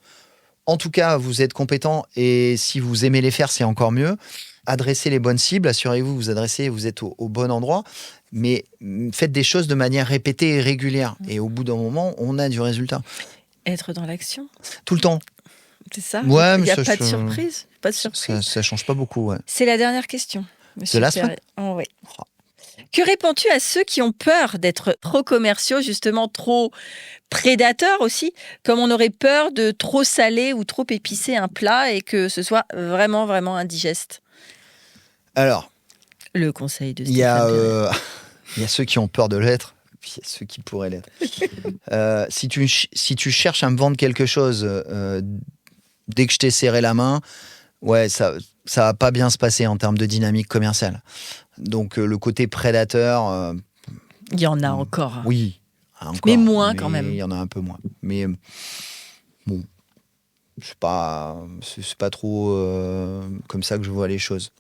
B: En tout cas, vous êtes compétent et si vous aimez les faire, c'est encore mieux. Adressez les bonnes cibles, assurez-vous vous adressez, vous êtes au bon endroit, mais faites des choses de manière répétée et régulière. Et au bout d'un moment, on a du résultat.
C: Être dans l'action.
B: Tout le temps.
C: C'est ça?
B: Ouais,
C: il n'y a
B: mais
C: pas de surprise. Pas de surprise.
B: Ça change pas beaucoup. Ouais.
C: C'est la dernière question.
B: The last one?
C: Oh, oui. Que réponds-tu à ceux qui ont peur d'être trop commerciaux, justement trop prédateurs aussi, comme on aurait peur de trop saler ou trop épicer un plat et que ce soit vraiment, vraiment indigeste?
B: Alors,
C: le conseil de
B: Stéphane. Il y a ceux qui ont peur de l'être, puis il y a ceux qui pourraient l'être. Si tu cherches à me vendre quelque chose, dès que je t'ai serré la main, ouais, ça va pas bien se passer en termes de dynamique commerciale. Donc le côté prédateur,
C: il y en a encore.
B: Oui, encore,
C: mais moins quand même.
B: Il y en a un peu moins. Mais bon, c'est pas trop comme ça que je vois les choses.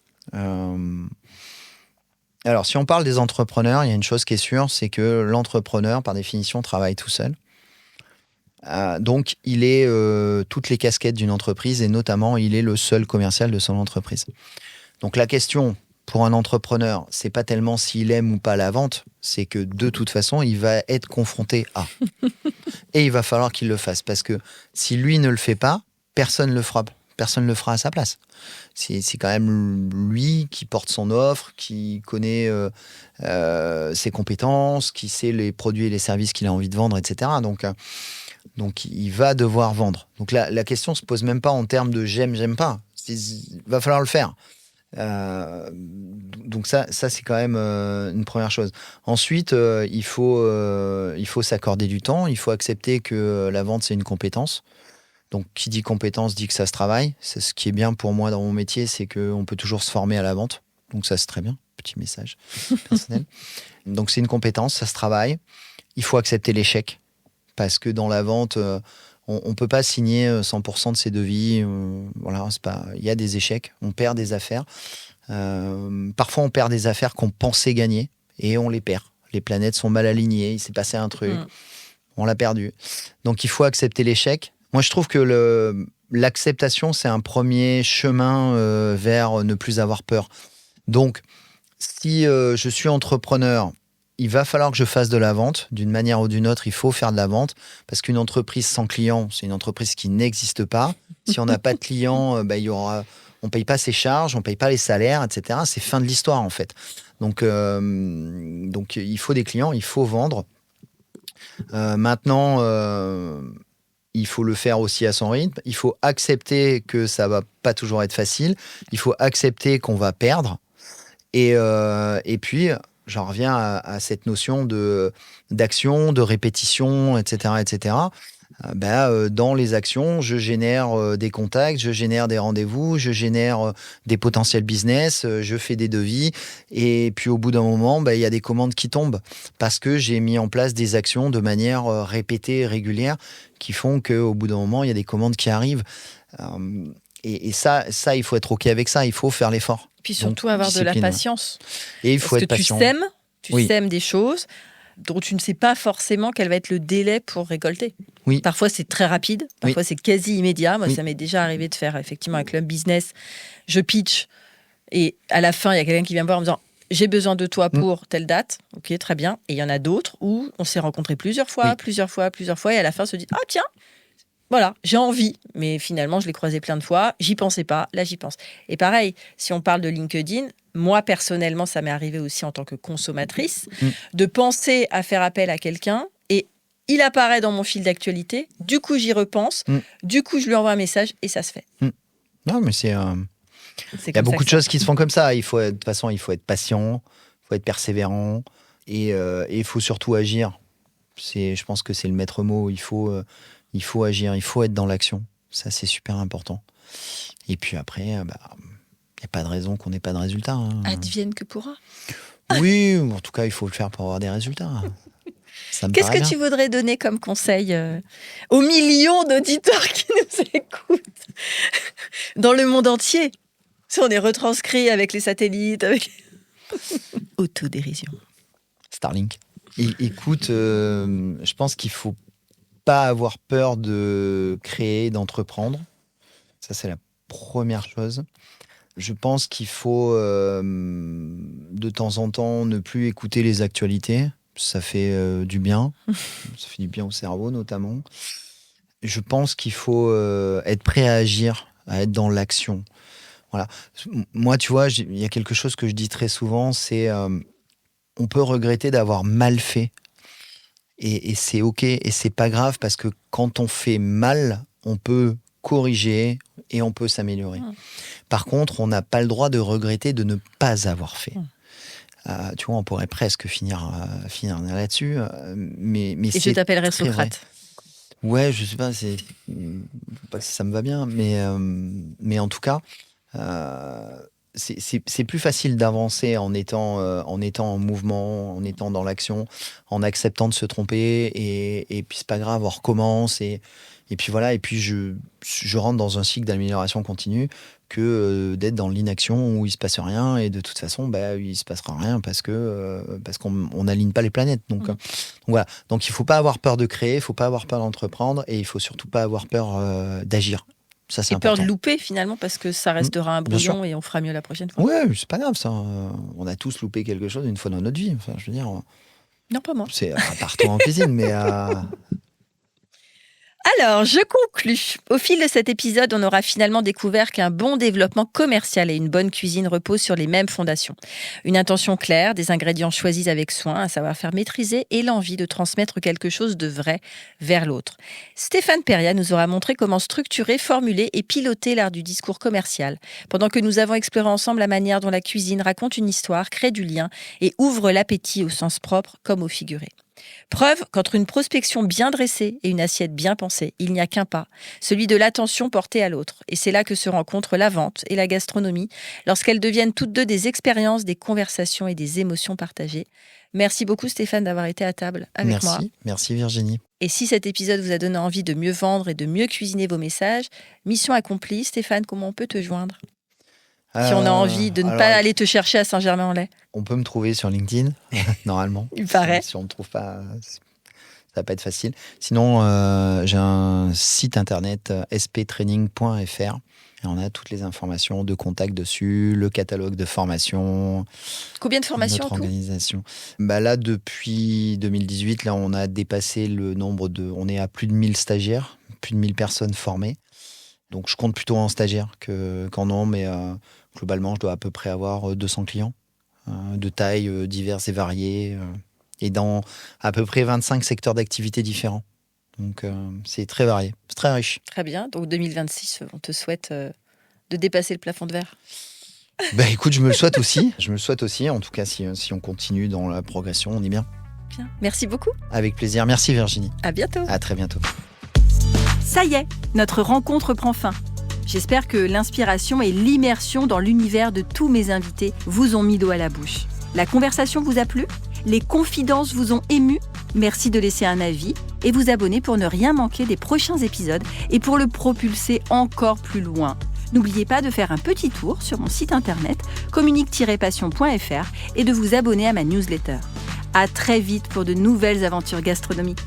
B: Alors, si on parle des entrepreneurs, il y a une chose qui est sûre, c'est que l'entrepreneur, par définition, travaille tout seul. Donc, il est toutes les casquettes d'une entreprise et notamment, il est le seul commercial de son entreprise. Donc, la question pour un entrepreneur, c'est pas tellement s'il aime ou pas la vente, c'est que de toute façon, il va être confronté à. Et il va falloir qu'il le fasse parce que si lui ne le fait pas, personne ne le fera. Personne ne le fera à sa place. C'est quand même lui qui porte son offre, qui connaît ses compétences, qui sait les produits et les services qu'il a envie de vendre, etc. Donc il va devoir vendre. Donc la question ne se pose même pas en termes de j'aime pas. Il va falloir le faire. Donc ça c'est quand même une première chose. Ensuite, il faut s'accorder du temps. Il faut accepter que la vente, c'est une compétence. Donc, qui dit compétence dit que ça se travaille. C'est ce qui est bien pour moi dans mon métier, c'est qu'on peut toujours se former à la vente. Donc, ça, c'est très bien. Petit message personnel. Donc, c'est une compétence, ça se travaille. Il faut accepter l'échec. Parce que dans la vente, on ne peut pas signer 100% de ses devis. Voilà, il y a des échecs. On perd des affaires. Parfois, on perd des affaires qu'on pensait gagner et on les perd. Les planètes sont mal alignées. Il s'est passé un truc. On l'a perdu. Donc, il faut accepter l'échec. Moi, je trouve que l'acceptation, c'est un premier chemin vers ne plus avoir peur. Donc, si je suis entrepreneur, il va falloir que je fasse de la vente. D'une manière ou d'une autre, il faut faire de la vente. Parce qu'une entreprise sans client, c'est une entreprise qui n'existe pas. Si on n'a pas de client, on ne paye pas ses charges, on ne paye pas les salaires, etc. C'est fin de l'histoire, en fait. Donc, il faut des clients, il faut vendre. Maintenant... il faut le faire aussi à son rythme. Il faut accepter que ça va pas toujours être facile. Il faut accepter qu'on va perdre. Et puis, j'en reviens à cette notion d'action, de répétition, etc., etc. Dans les actions, je génère des contacts, je génère des rendez-vous, je génère des potentiels business, je fais des devis. Et puis, au bout d'un moment, il y a des commandes qui tombent parce que j'ai mis en place des actions de manière répétée et régulière qui font qu'au bout d'un moment, il y a des commandes qui arrivent. Et ça, il faut être OK avec ça. Il faut faire l'effort.
C: Puis surtout
B: Donc,
C: avoir de la
B: discipline,
C: patience.
B: Et il faut
C: Parce
B: être
C: que
B: patient.
C: tu sèmes des choses dont tu ne sais pas forcément quel va être le délai pour récolter.
B: Oui.
C: Parfois, c'est très rapide. Parfois, c'est quasi immédiat. Moi, ça m'est déjà arrivé de faire effectivement un club business. Je pitch et à la fin, il y a quelqu'un qui vient me voir en me disant « J'ai besoin de toi pour telle date. » Ok, très bien. Et il y en a d'autres où on s'est rencontrés plusieurs fois. Et à la fin, on se dit « Ah tiens, voilà, j'ai envie. » Mais finalement, je l'ai croisé plein de fois. J'y pensais pas. Là, j'y pense. Et pareil, si on parle de LinkedIn, moi, personnellement, ça m'est arrivé aussi en tant que consommatrice, de penser à faire appel à quelqu'un et il apparaît dans mon fil d'actualité. Du coup, j'y repense. Du coup, je lui envoie un message et ça se fait.
B: Non, mais il y a beaucoup de choses qui se font comme ça. De toute façon, il faut être patient, il faut être persévérant et il faut surtout agir. Je pense que c'est le maître mot. Il faut agir, il faut être dans l'action. Ça, c'est super important. Et puis après, il n'y a pas de raison qu'on n'ait pas de résultats.
C: Advienne que pourra.
B: Oui, en tout cas, il faut le faire pour avoir des résultats.
C: Qu'est-ce que tu voudrais donner comme conseil aux millions d'auditeurs qui nous écoutent dans le monde entier? Si on est retranscrit avec les satellites, avec autodérision.
B: Starlink. Écoute, je pense qu'il faut pas avoir peur de créer, d'entreprendre. Ça, c'est la première chose. Je pense qu'il faut de temps en temps ne plus écouter les actualités. Ça fait du bien. Ça fait du bien au cerveau, notamment. Je pense qu'il faut être prêt à agir, à être dans l'action. Voilà. Moi, tu vois, il y a quelque chose que je dis très souvent, c'est on peut regretter d'avoir mal fait. Et c'est OK, et c'est pas grave, parce que quand on fait mal, on peut corriger et on peut s'améliorer. Par contre, on n'a pas le droit de regretter de ne pas avoir fait. Tu vois, on pourrait presque finir là-dessus, mais
C: et je t'appellerai Socrate.
B: Ouais, je sais pas, pas si ça me va bien, mais en tout cas, c'est plus facile d'avancer en étant en mouvement, en étant dans l'action, en acceptant de se tromper, et puis c'est pas grave, on recommence, et puis voilà, et puis je rentre dans un cycle d'amélioration continue que d'être dans l'inaction où il se passe rien, et de toute façon il se passera rien parce qu'on n'aligne pas les planètes. Donc voilà, donc il faut pas avoir peur de créer, il faut pas avoir peur d'entreprendre, et il faut surtout pas avoir peur d'agir. Ça, c'est important.
C: Peur de louper finalement, parce que ça restera un brouillon et on fera mieux la prochaine fois.
B: Ouais, c'est pas grave ça. On a tous loupé quelque chose une fois dans notre vie. Enfin, je veux dire.
C: Non, pas moi.
B: C'est partout en cuisine, mais.
C: Alors, je conclus. Au fil de cet épisode, on aura finalement découvert qu'un bon développement commercial et une bonne cuisine reposent sur les mêmes fondations. Une intention claire, des ingrédients choisis avec soin, un savoir-faire maîtrisé et l'envie de transmettre quelque chose de vrai vers l'autre. Stéphane Peria nous aura montré comment structurer, formuler et piloter l'art du discours commercial, pendant que nous avons exploré ensemble la manière dont la cuisine raconte une histoire, crée du lien et ouvre l'appétit au sens propre comme au figuré. Preuve qu'entre une prospection bien dressée et une assiette bien pensée, il n'y a qu'un pas, celui de l'attention portée à l'autre. Et c'est là que se rencontrent la vente et la gastronomie, lorsqu'elles deviennent toutes deux des expériences, des conversations et des émotions partagées. Merci beaucoup Stéphane d'avoir été à table avec moi.
B: Merci Virginie.
C: Et si cet épisode vous a donné envie de mieux vendre et de mieux cuisiner vos messages, mission accomplie. Stéphane, comment on peut te joindre ? Si on a envie de ne pas aller te chercher à Saint-Germain-en-Laye.
B: On peut me trouver sur LinkedIn, normalement.
C: Il paraît.
B: Si on ne me trouve pas, ça va pas être facile. Sinon, j'ai un site internet, sptraining.fr. Et on a toutes les informations de contact dessus, le catalogue de formation.
C: Combien de formations
B: notre organisation. Là, depuis 2018, là, on a dépassé le nombre on est à plus de 1000 stagiaires, plus de 1000 personnes formées. Donc, je compte plutôt en stagiaires qu'en nombre, mais globalement, je dois à peu près avoir 200 clients de tailles diverses et variées, et dans à peu près 25 secteurs d'activité différents. Donc, c'est très varié, c'est très riche.
C: Très bien. Donc, 2026, on te souhaite de dépasser le plafond de verre.
B: Écoute, je me le souhaite aussi. En tout cas, si on continue dans la progression, on est bien.
C: Bien. Merci beaucoup.
B: Avec plaisir. Merci Virginie.
C: À bientôt.
B: À très bientôt.
A: Ça y est, notre rencontre prend fin. J'espère que l'inspiration et l'immersion dans l'univers de tous mes invités vous ont mis l'eau à la bouche. La conversation vous a plu ? Les confidences vous ont ému ? Merci de laisser un avis et vous abonner pour ne rien manquer des prochains épisodes et pour le propulser encore plus loin. N'oubliez pas de faire un petit tour sur mon site internet communique-passion.fr et de vous abonner à ma newsletter. À très vite pour de nouvelles aventures gastronomiques.